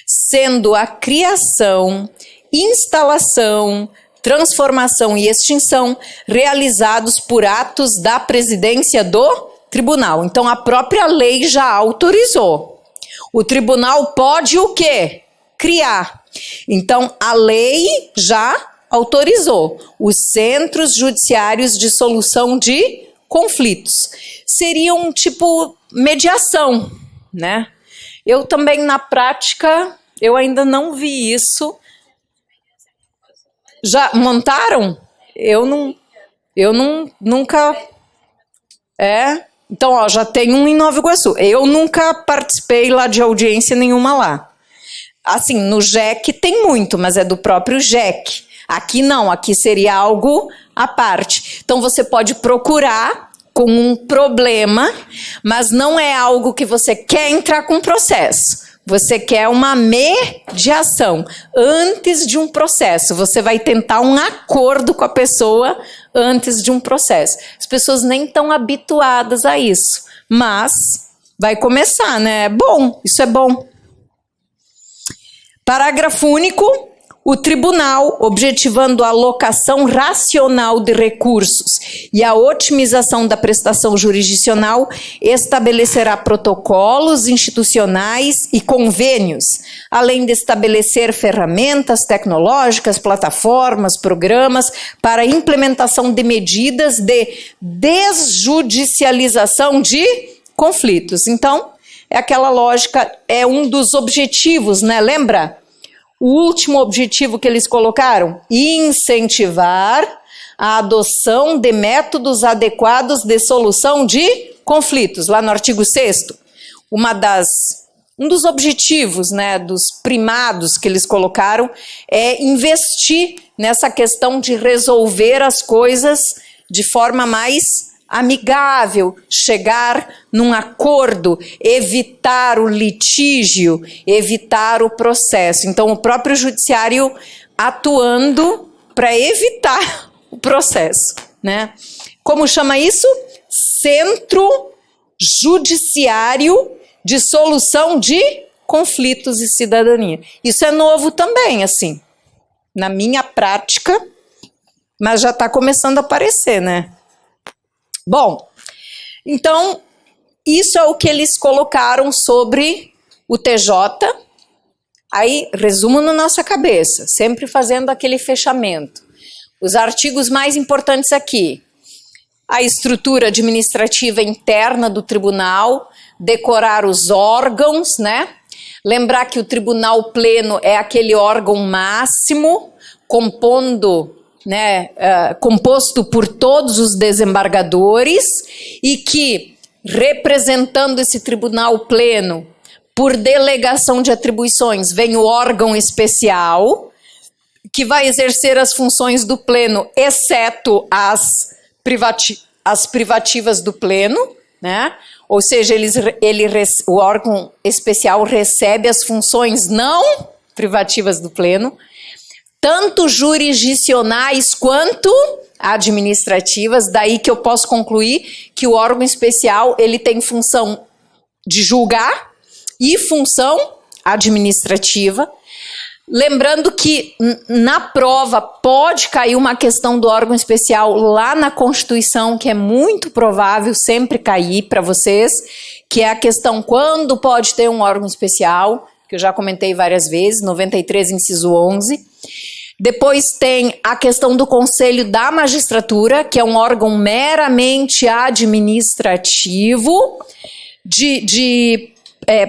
sendo a criação, instalação, transformação e extinção realizados por atos da presidência do tribunal. Então, a própria lei já autorizou. O tribunal pode o quê? Criar. Então, a lei já autorizou os centros judiciários de solução de conflitos. Seriam tipo mediação, né? Eu também, na prática, eu ainda não vi isso. Já montaram? Eu nunca... Então, já tem um em Nova Iguaçu. Eu nunca participei lá de audiência nenhuma lá. Assim, no JEC tem muito, mas é do próprio JEC. Aqui não, aqui seria algo à parte. Então, você pode procurar com um problema, mas não é algo que você quer entrar com processo. Você quer uma mediação antes de um processo. Você vai tentar um acordo com a pessoa antes de um processo. As pessoas nem estão habituadas a isso, mas vai começar, né? É bom, isso é bom. Parágrafo único. O tribunal, objetivando a alocação racional de recursos e a otimização da prestação jurisdicional, estabelecerá protocolos institucionais e convênios, além de estabelecer ferramentas tecnológicas, plataformas, programas para a implementação de medidas de desjudicialização de conflitos. Então, é aquela lógica, é um dos objetivos, né? Lembra? O último objetivo que eles colocaram: incentivar a adoção de métodos adequados de solução de conflitos. Lá no artigo 6º, um dos objetivos, né, dos primados que eles colocaram é investir nessa questão de resolver as coisas de forma mais amigável, chegar num acordo, evitar o litígio, evitar o processo. Então, o próprio judiciário atuando para evitar o processo, né? Como chama isso? Centro Judiciário de Solução de Conflitos e Cidadania. Isso é novo também, assim, na minha prática, mas já está começando a aparecer, né? Bom, então, isso é o que eles colocaram sobre o TJ. Aí, resumo na nossa cabeça, sempre fazendo aquele fechamento. Os artigos mais importantes aqui: a estrutura administrativa interna do tribunal, decorar os órgãos, né? Lembrar que o tribunal pleno é aquele órgão máximo, composto por todos os desembargadores, e que, representando esse tribunal pleno, por delegação de atribuições, vem o órgão especial, que vai exercer as funções do pleno, exceto as privativas do pleno, né? Ou seja, o órgão especial recebe as funções não privativas do pleno, tanto jurisdicionais quanto administrativas. Daí que eu posso concluir que o órgão especial ele tem função de julgar e função administrativa. Lembrando que na prova pode cair uma questão do órgão especial lá na Constituição, que é muito provável sempre cair para vocês, que é a questão quando pode ter um órgão especial, que eu já comentei várias vezes, 93, inciso 11. Depois tem a questão do Conselho da Magistratura, que é um órgão meramente administrativo, de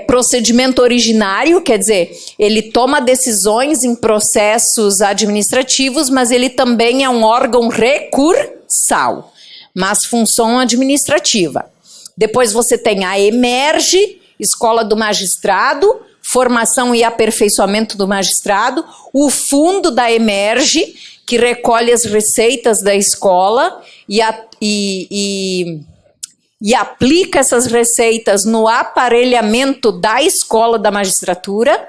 procedimento originário, quer dizer, ele toma decisões em processos administrativos, mas ele também é um órgão recursal, mas função administrativa. Depois você tem a EMERGE, Escola do Magistrado, Formação e Aperfeiçoamento do Magistrado, o fundo da EMERGE, que recolhe as receitas da escola e aplica essas receitas no aparelhamento da escola da magistratura.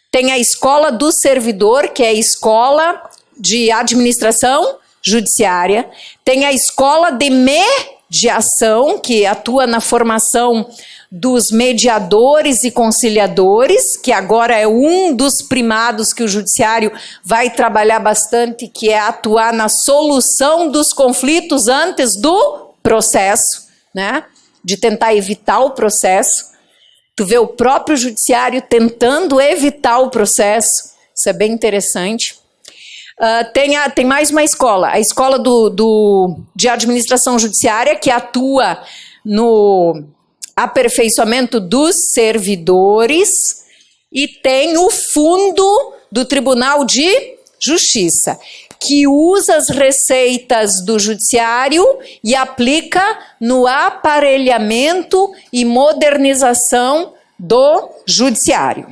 Tem a escola do servidor, que é a escola de administração judiciária. Tem a escola de mediação, que atua na formação dos mediadores e conciliadores, que agora é um dos primados que o judiciário vai trabalhar bastante, que é atuar na solução dos conflitos antes do processo, né? De tentar evitar o processo. Tu vê o próprio judiciário tentando evitar o processo. Isso é bem interessante. Tem mais uma escola, a escola de administração judiciária, que atua no aperfeiçoamento dos servidores, e tem o fundo do Tribunal de Justiça, que usa as receitas do judiciário e aplica no aparelhamento e modernização do judiciário.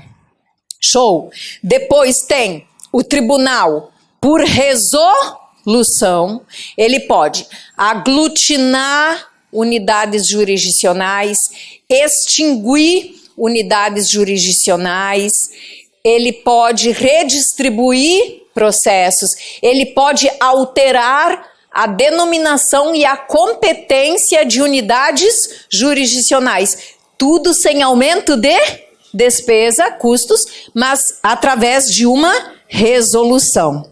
Show! Depois tem o tribunal, por resolução, ele pode aglutinar unidades jurisdicionais, extinguir unidades jurisdicionais, ele pode redistribuir processos, ele pode alterar a denominação e a competência de unidades jurisdicionais, tudo sem aumento de despesa, custos, mas através de uma resolução.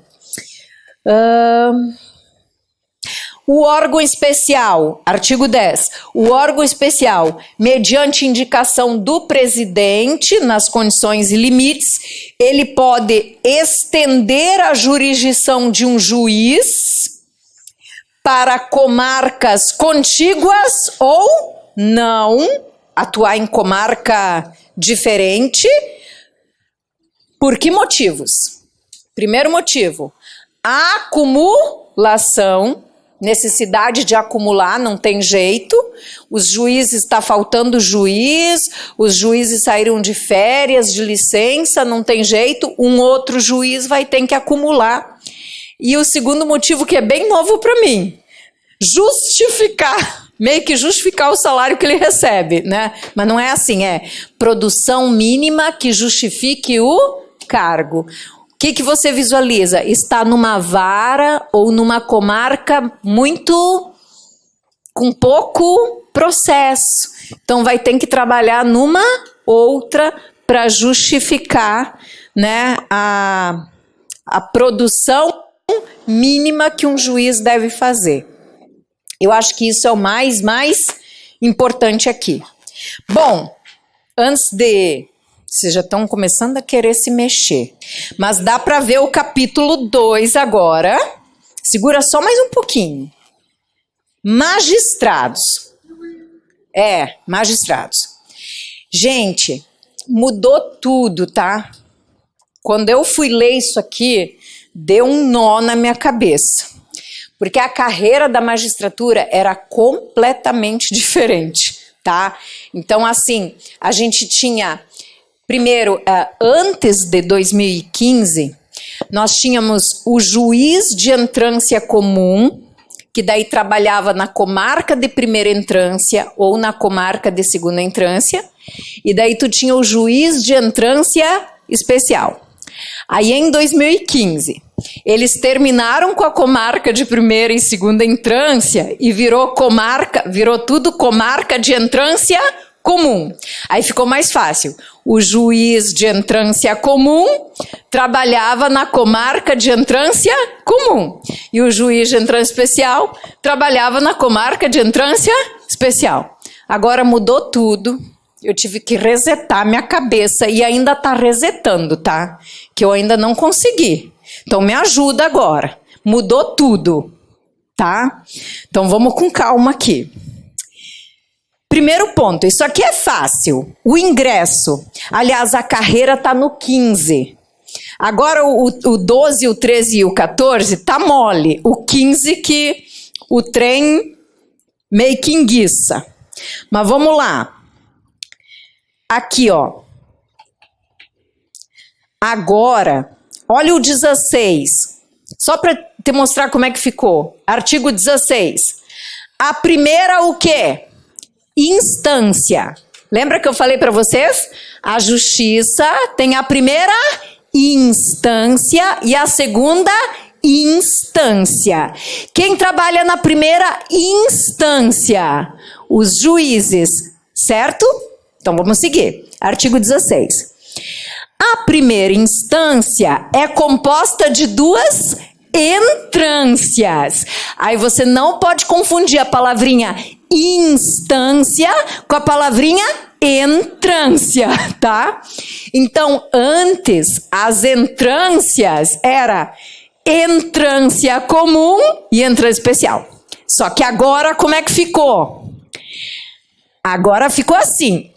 O órgão especial, artigo 10, o órgão especial, mediante indicação do presidente, nas condições e limites, ele pode estender a jurisdição de um juiz para comarcas contíguas ou não, atuar em comarca diferente, Por que motivos? Primeiro motivo, acumulação, necessidade de acumular, não tem jeito. Os juízes, está faltando juiz, os juízes saíram de férias, de licença, não tem jeito, um outro juiz vai ter que acumular. E o segundo motivo, que é bem novo para mim, justificar, meio que justificar o salário que ele recebe, né? Mas não é assim, é produção mínima que justifique o cargo. O que você visualiza? Está numa vara ou numa comarca com pouco processo. Então vai ter que trabalhar numa outra para justificar, né, a produção mínima que um juiz deve fazer. Eu acho que isso é o mais importante aqui. Bom, vocês já estão começando a querer se mexer, mas dá para ver o capítulo 2 agora. Segura só mais um pouquinho. Magistrados. Magistrados. Gente, mudou tudo, tá? Quando eu fui ler isso aqui, deu um nó na minha cabeça. Porque a carreira da magistratura era completamente diferente, tá? Então, assim, a gente tinha, primeiro, antes de 2015, nós tínhamos o juiz de entrância comum, que daí trabalhava na comarca de primeira entrância ou na comarca de segunda entrância, e daí tu tinha o juiz de entrância especial. Aí em 2015, eles terminaram com a comarca de primeira e segunda entrância e virou tudo comarca de entrância comum. Aí ficou mais fácil. O juiz de entrância comum trabalhava na comarca de entrância comum. E o juiz de entrância especial trabalhava na comarca de entrância especial. Agora mudou tudo. Eu tive que resetar minha cabeça e ainda tá resetando, tá? Que eu ainda não consegui. Então me ajuda agora. Mudou tudo, tá? Então vamos com calma aqui. Primeiro ponto, isso aqui é fácil. O ingresso. Aliás, a carreira tá no 15. Agora o 12, o 13 e o 14 tá mole. O 15 que o trem meio que enguiça. Mas vamos lá. Aqui, ó. Agora, olha o 16. Só para te mostrar como é que ficou. Artigo 16. A primeira o quê? Instância. Lembra que eu falei para vocês? A justiça tem a primeira instância e a segunda instância. Quem trabalha na primeira instância? Os juízes, certo? Então vamos seguir. Artigo 16. A primeira instância é composta de duas entrâncias. Aí você não pode confundir a palavrinha instância com a palavrinha entrância, tá? Então, antes, as entrâncias era entrância comum e entrância especial. Só que agora, como é que ficou? Agora ficou assim.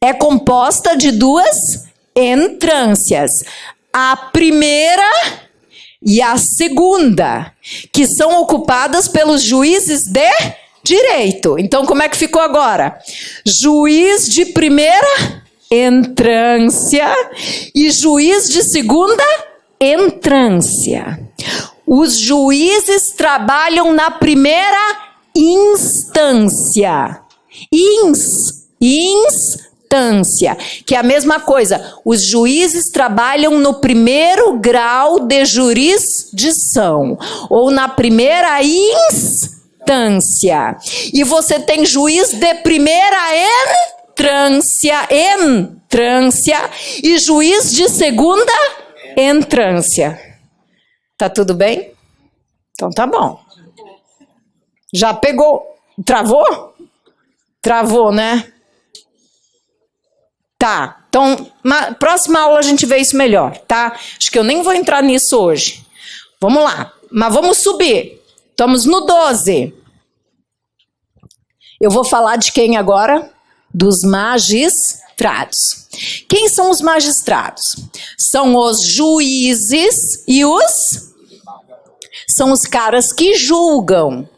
É composta de duas entrâncias. A primeira e a segunda, que são ocupadas pelos juízes de direito. Então, como é que ficou agora? Juiz de primeira entrância e juiz de segunda entrância. Os juízes trabalham na primeira instância. Instância, que é a mesma coisa. Os juízes trabalham no primeiro grau de jurisdição ou na primeira instância. E você tem juiz de primeira entrância e juiz de segunda entrância. Tá tudo bem? Então tá bom. Já pegou? Travou? Travou, né? Tá, então, próxima aula a gente vê isso melhor, tá? Acho que eu nem vou entrar nisso hoje. Vamos lá, mas vamos subir. Estamos no 12. Eu vou falar de quem agora? Dos magistrados. magistrados. Quem são os magistrados? São os juízes e são os caras que julgam.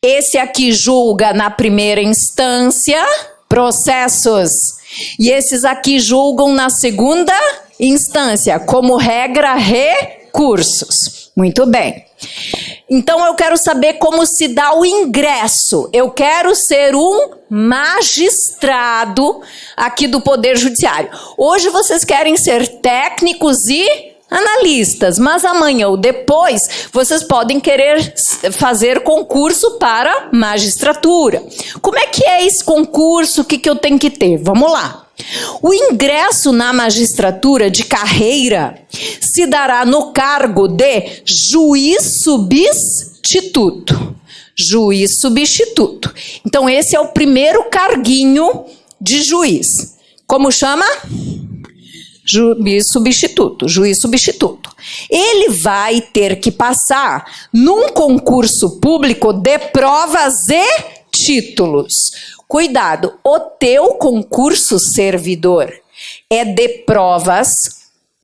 Esse aqui julga na primeira instância, processos. E esses aqui julgam na segunda instância, como regra, recursos. Muito bem. Então eu quero saber como se dá o ingresso. Eu quero ser um magistrado aqui do Poder Judiciário. Hoje vocês querem ser técnicos e analistas, mas amanhã ou depois vocês podem querer fazer concurso para magistratura. Como é que é esse concurso? O que eu tenho que ter? Vamos lá. O ingresso na magistratura de carreira se dará no cargo de juiz substituto. Juiz substituto. Então esse é o primeiro carguinho de juiz. Como chama? Juiz substituto, juiz substituto. Ele vai ter que passar num concurso público de provas e títulos. Cuidado, o teu concurso servidor é de provas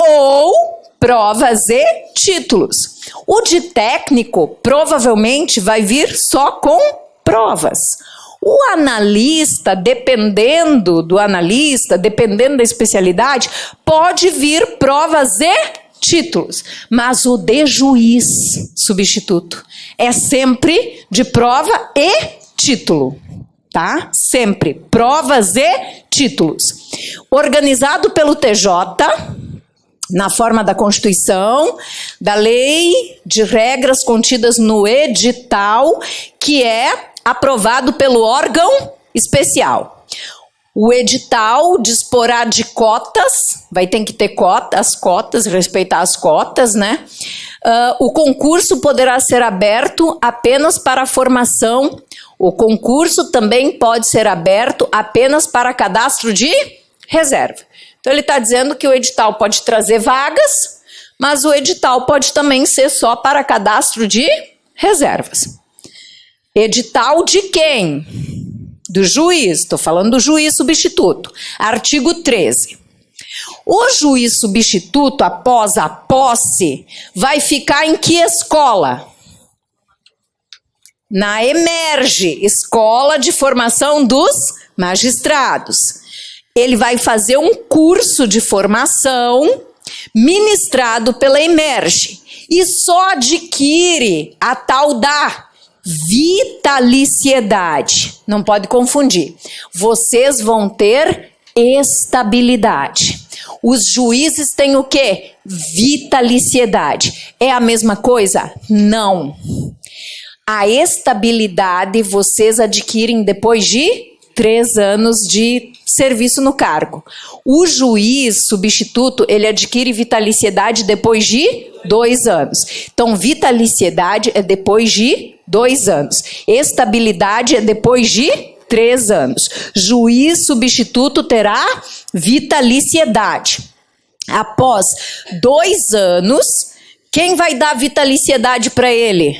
ou provas e títulos. O de técnico provavelmente vai vir só com provas. O analista, dependendo da especialidade, pode vir provas e títulos. Mas o de juiz substituto é sempre de prova e título, tá? Sempre provas e títulos. Organizado pelo TJ, na forma da Constituição, da lei de regras contidas no edital, que é aprovado pelo órgão especial. O edital disporá de cotas, vai ter que ter cotas, respeitar as cotas, né? O concurso poderá ser aberto apenas para a formação. O concurso também pode ser aberto apenas para cadastro de reserva. Então ele está dizendo que o edital pode trazer vagas, mas o edital pode também ser só para cadastro de reservas. Edital de quem? Do juiz, estou falando do juiz substituto. Artigo 13. O juiz substituto, após a posse, vai ficar em que escola? Na EMERGE, Escola de Formação dos Magistrados. Ele vai fazer um curso de formação ministrado pela EMERGE e só adquire a tal da vitaliciedade. Não pode confundir. Vocês vão ter estabilidade. Os juízes têm o quê? Vitaliciedade. É a mesma coisa? Não. A estabilidade vocês adquirem depois de 3 anos de serviço no cargo. O juiz substituto, ele adquire vitaliciedade depois de 2 anos. Então, vitaliciedade é depois de 2 anos. Estabilidade é depois de 3 anos. Juiz substituto terá vitaliciedade. Após 2 anos, quem vai dar vitaliciedade para ele?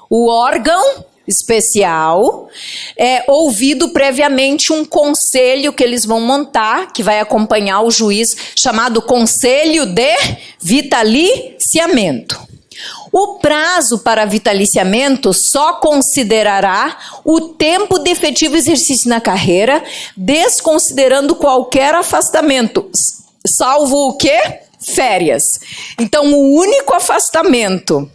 O órgão especial, ouvido previamente um conselho que eles vão montar, que vai acompanhar o juiz, chamado Conselho de Vitaliciamento. O prazo para vitaliciamento só considerará o tempo de efetivo exercício na carreira, desconsiderando qualquer afastamento, salvo o quê? Férias. Então, o único afastamento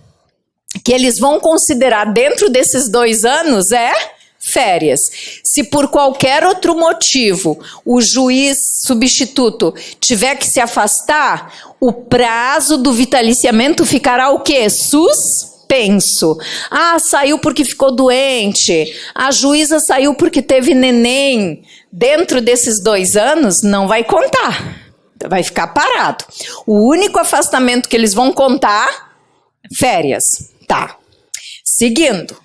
que eles vão considerar dentro desses 2 anos é férias. Se por qualquer outro motivo o juiz substituto tiver que se afastar, o prazo do vitaliciamento ficará o quê? Suspenso. Ah, saiu porque ficou doente. A juíza saiu porque teve neném. Dentro desses 2 anos, não vai contar. Vai ficar parado. O único afastamento que eles vão contar, férias. Tá. Seguindo.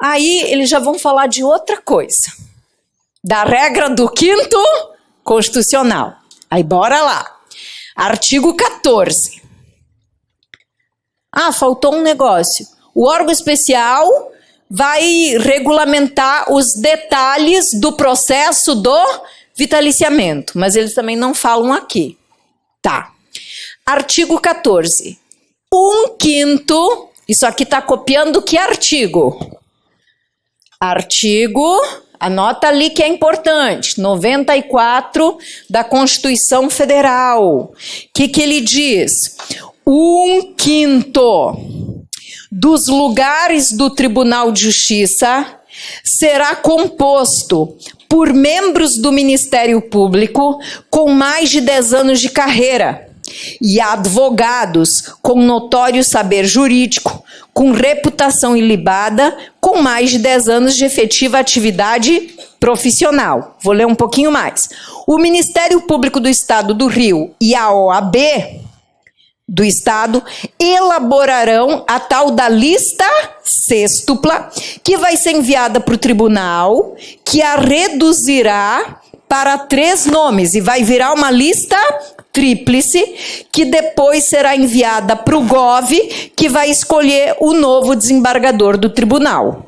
Aí eles já vão falar de outra coisa. Da regra do 5º Constitucional. Aí bora lá. Artigo 14. Ah, faltou um negócio. O órgão especial vai regulamentar os detalhes do processo do vitaliciamento, mas eles também não falam aqui. Tá. Artigo 14. 1/5, isso aqui está copiando que artigo? Artigo, anota ali que é importante, 94 da Constituição Federal. O que ele diz? 1/5 dos lugares do Tribunal de Justiça será composto por membros do Ministério Público com mais de 10 anos de carreira e advogados com notório saber jurídico, com reputação ilibada, com mais de 10 anos de efetiva atividade profissional. Vou ler um pouquinho mais. O Ministério Público do Estado do Rio e a OAB do Estado elaborarão a tal da lista sêxtupla, que vai ser enviada para o tribunal, que a reduzirá para 3 nomes e vai virar uma lista tríplice, que depois será enviada para o GOV, que vai escolher o novo desembargador do tribunal.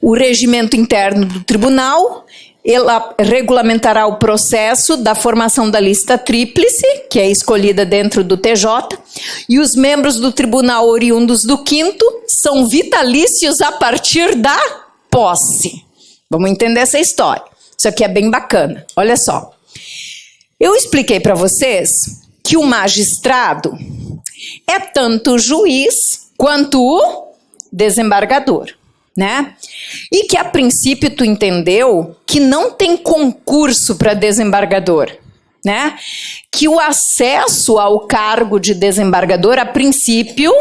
O regimento interno do tribunal, ela regulamentará o processo da formação da lista tríplice, que é escolhida dentro do TJ, e os membros do tribunal oriundos do 5º são vitalícios a partir da posse. Vamos entender essa história. Isso aqui é bem bacana. Olha só. Eu expliquei para vocês que o magistrado é tanto o juiz quanto o desembargador, né? E que a princípio tu entendeu que não tem concurso para desembargador, né? Que o acesso ao cargo de desembargador, a princípio,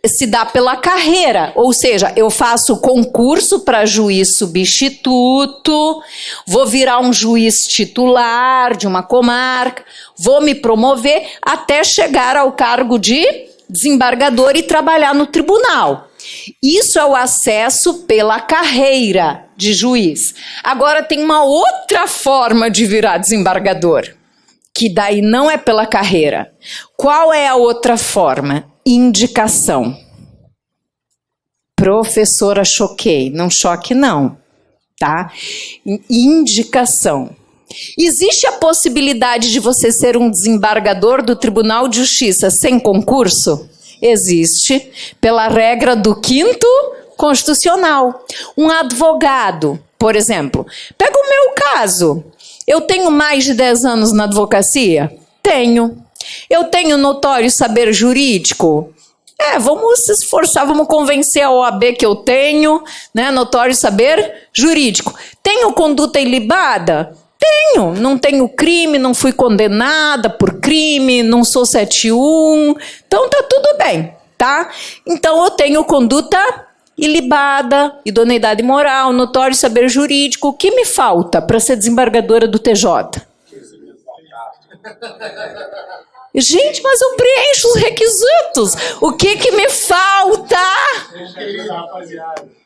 se dá pela carreira, ou seja, eu faço concurso para juiz substituto, vou virar um juiz titular de uma comarca, vou me promover até chegar ao cargo de desembargador e trabalhar no tribunal. Isso é o acesso pela carreira de juiz. Agora tem uma outra forma de virar desembargador, que daí não é pela carreira. Qual é a outra forma? Indicação. Professora, choquei. Não choque não, tá? Indicação. Existe a possibilidade de você ser um desembargador do Tribunal de Justiça sem concurso? Existe, pela regra do 5º Constitucional. Um advogado, por exemplo, pega o meu caso. Eu tenho mais de 10 anos na advocacia? Tenho. Eu tenho notório saber jurídico? Vamos se esforçar, vamos convencer a OAB que eu tenho, né, notório saber jurídico. Tenho conduta ilibada? Tenho. Não tenho crime, não fui condenada por crime, não sou 71, então tá tudo bem, tá? Então eu tenho conduta ilibada, idoneidade moral, notório saber jurídico. O que me falta para ser desembargadora do TJ? Gente, mas eu preencho os requisitos. O que me falta?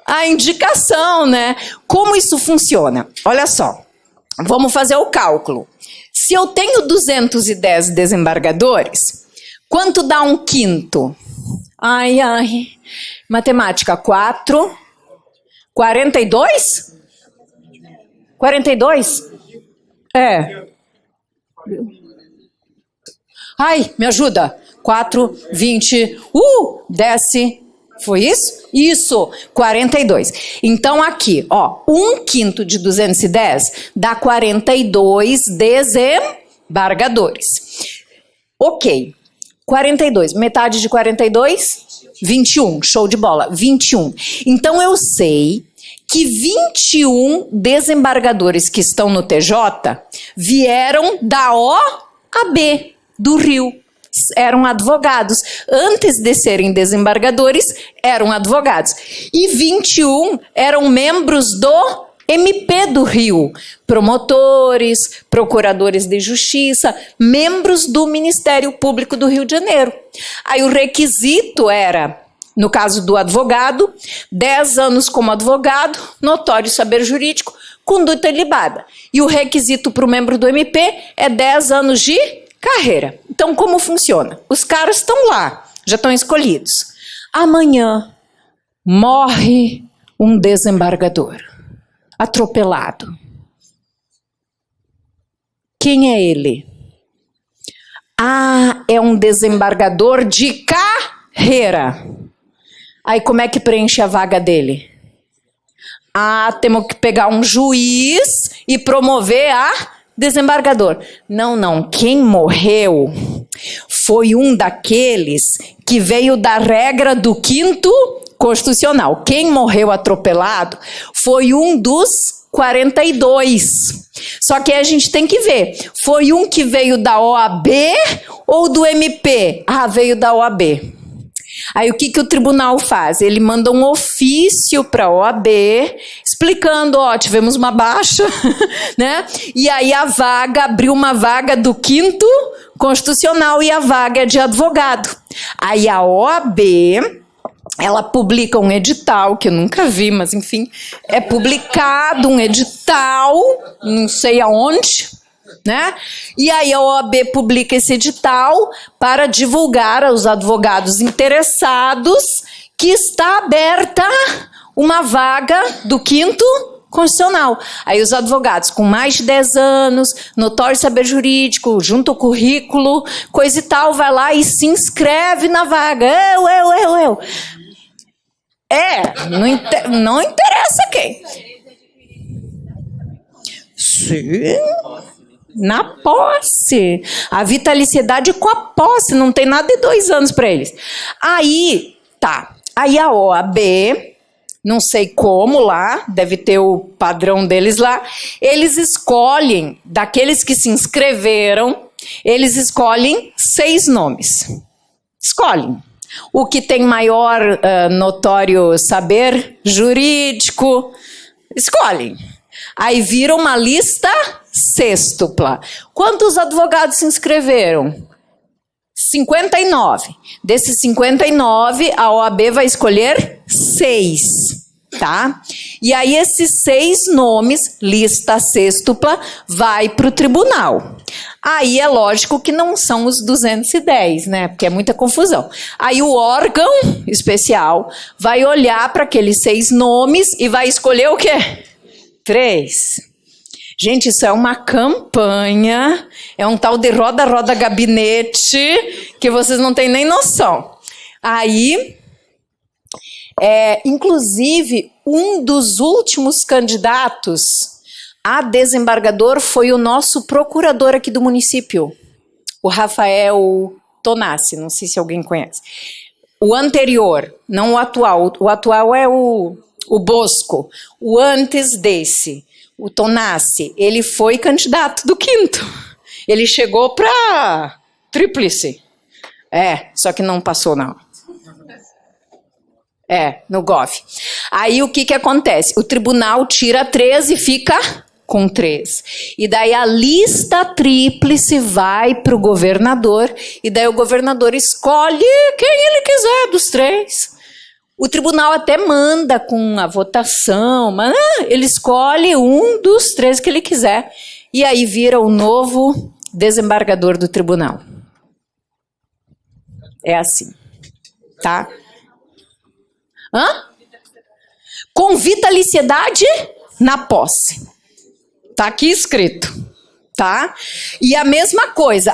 A indicação, né? Como isso funciona? Olha só, vamos fazer o cálculo. Se eu tenho 210 desembargadores, quanto dá 1/5? Ai, matemática, 4, 42? 42? Ai, me ajuda. 4, 20, desce. Foi isso? Isso, 42. Então aqui, ó, 1/5 de 210 dá 42 desembargadores. Ok, 42, metade de 42, 21, show de bola, 21. Então eu sei que 21 desembargadores que estão no TJ vieram da OAB do Rio. Eram advogados. Antes de serem desembargadores, eram advogados. E 21 eram membros do MP do Rio. Promotores, procuradores de justiça, membros do Ministério Público do Rio de Janeiro. Aí o requisito era, no caso do advogado, 10 anos como advogado, notório saber jurídico, conduta ilibada. E o requisito para o membro do MP é 10 anos de carreira. Então, como funciona? Os caras estão lá, já estão escolhidos. Amanhã morre um desembargador, atropelado. Quem é ele? Ah, é um desembargador de carreira. Aí como é que preenche a vaga dele? Ah, temos que pegar um juiz e promover a desembargador. Não. Quem morreu foi um daqueles que veio da regra do 5º Constitucional. Quem morreu atropelado foi um dos 42. Só que a gente tem que ver, foi um que veio da OAB ou do MP? Ah, veio da OAB. Aí o que o tribunal faz? Ele manda um ofício para a OAB explicando, tivemos uma baixa, né? E aí abriu uma vaga do 5º Constitucional e a vaga é de advogado. Aí a OAB, ela publica um edital, que eu nunca vi, mas enfim, é publicado um edital, não sei aonde, né? E aí a OAB publica esse edital para divulgar aos advogados interessados que está aberta uma vaga do 5º Constitucional. Aí os advogados com mais de 10 anos, notório saber jurídico, junto ao currículo, coisa e tal, vai lá e se inscreve na vaga. Eu. Não interessa quem. Sim. Na posse. A vitaliciedade com a posse, não tem nada de 2 anos para eles. Aí a OAB, não sei como lá, deve ter o padrão deles lá, eles escolhem, daqueles que se inscreveram, eles escolhem 6 nomes. Escolhem. O que tem maior notório saber jurídico, escolhem. Aí vira uma lista sextupla. Quantos advogados se inscreveram? 59. Desses 59, a OAB vai escolher 6, tá? E aí esses 6 nomes, lista sextupla, vai para o tribunal. Aí é lógico que não são os 210, né? Porque é muita confusão. Aí o órgão especial vai olhar para aqueles 6 nomes e vai escolher o quê? 3. Gente, isso é uma campanha, é um tal de roda gabinete, que vocês não têm nem noção. Aí, inclusive, um dos últimos candidatos a desembargador foi o nosso procurador aqui do município, o Rafael Tonassi, não sei se alguém conhece. O anterior, não o atual é o Bosco, o antes desse, o Tonassi, ele foi candidato do 5º. Ele chegou para tríplice. Só que não passou, não. No GOV. Aí o que acontece? O tribunal tira 3 e fica com 3. E daí a lista tríplice vai para o governador, e daí o governador escolhe quem ele quiser dos 3. O tribunal até manda com a votação, mas ele escolhe um dos 3 que ele quiser. E aí vira o novo desembargador do tribunal. É assim, tá? Com vitaliciedade na posse. Tá aqui escrito. Tá? E a mesma coisa,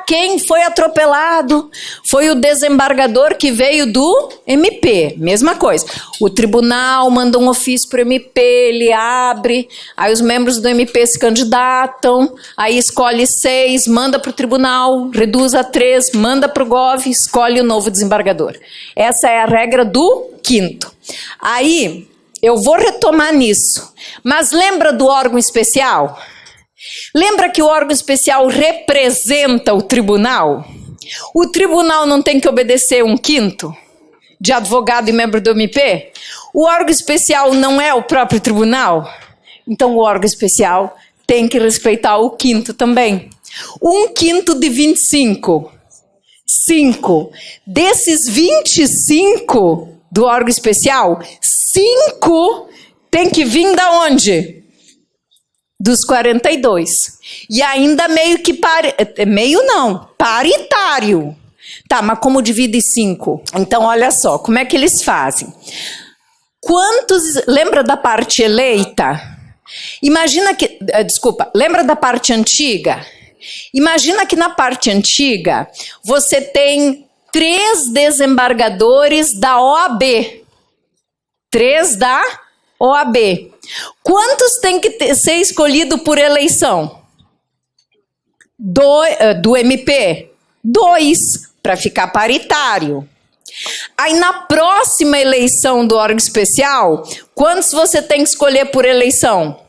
quem foi atropelado foi o desembargador que veio do MP, mesma coisa. O tribunal manda um ofício para o MP, ele abre, aí os membros do MP se candidatam, aí escolhe 6, manda para o tribunal, reduz a 3, manda para o GOV, escolhe o novo desembargador. Essa é a regra do 5º. Aí, eu vou retomar nisso, mas lembra do órgão especial? Lembra que o órgão especial representa o tribunal? O tribunal não tem que obedecer 1/5 de advogado e membro do MP? O órgão especial não é o próprio tribunal? Então o órgão especial tem que respeitar o 5º também. 1/5 de 25. 5. Desses 25 do órgão especial, 5 tem que vir da onde? Dos 42. E ainda meio que paritário. Tá, mas como divide 5? Então, olha só, como é que eles fazem? Lembra da parte eleita? Imagina que, desculpa, lembra da parte antiga? Imagina que na parte antiga você tem 3 desembargadores da OAB. 3 da OAB. Quantos tem que ser escolhido por eleição? Do MP? 2, para ficar paritário. Aí na próxima eleição do órgão especial, quantos você tem que escolher por eleição?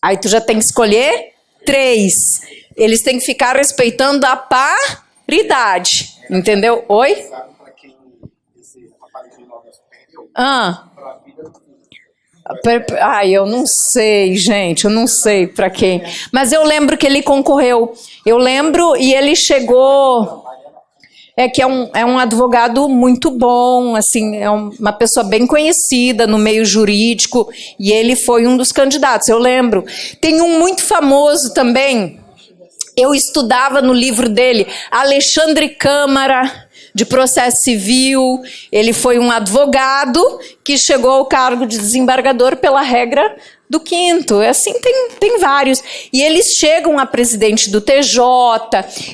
Aí tu já tem que escolher 3. Eles têm que ficar respeitando a paridade. Entendeu? Oi? Sabe para quem esse aparelho logo perdeu? Ah. Para a vida do filho. Ai, eu não sei, gente, eu não sei para quem. Mas eu lembro que ele concorreu. Eu lembro e ele chegou. É que é um advogado muito bom, assim, é uma pessoa bem conhecida no meio jurídico, e ele foi um dos candidatos, eu lembro. Tem um muito famoso também, eu estudava no livro dele, Alexandre Câmara, de processo civil. Ele foi um advogado que chegou ao cargo de desembargador pela regra do 5º. Assim, tem vários. E eles chegam a presidente do TJ,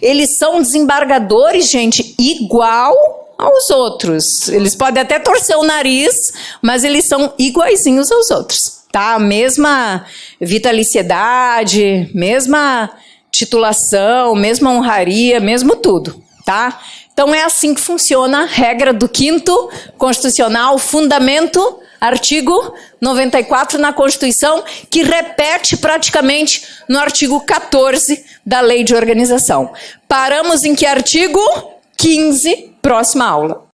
eles são desembargadores, gente, igual aos outros. Eles podem até torcer o nariz, mas eles são iguaizinhos aos outros, tá? Mesma vitaliciedade, mesma titulação, mesma honraria, mesmo tudo, tá? Então é assim que funciona a regra do 5º Constitucional, fundamento, artigo 94 na Constituição, que repete praticamente no artigo 14 da Lei de Organização. Paramos em que artigo? 15, próxima aula.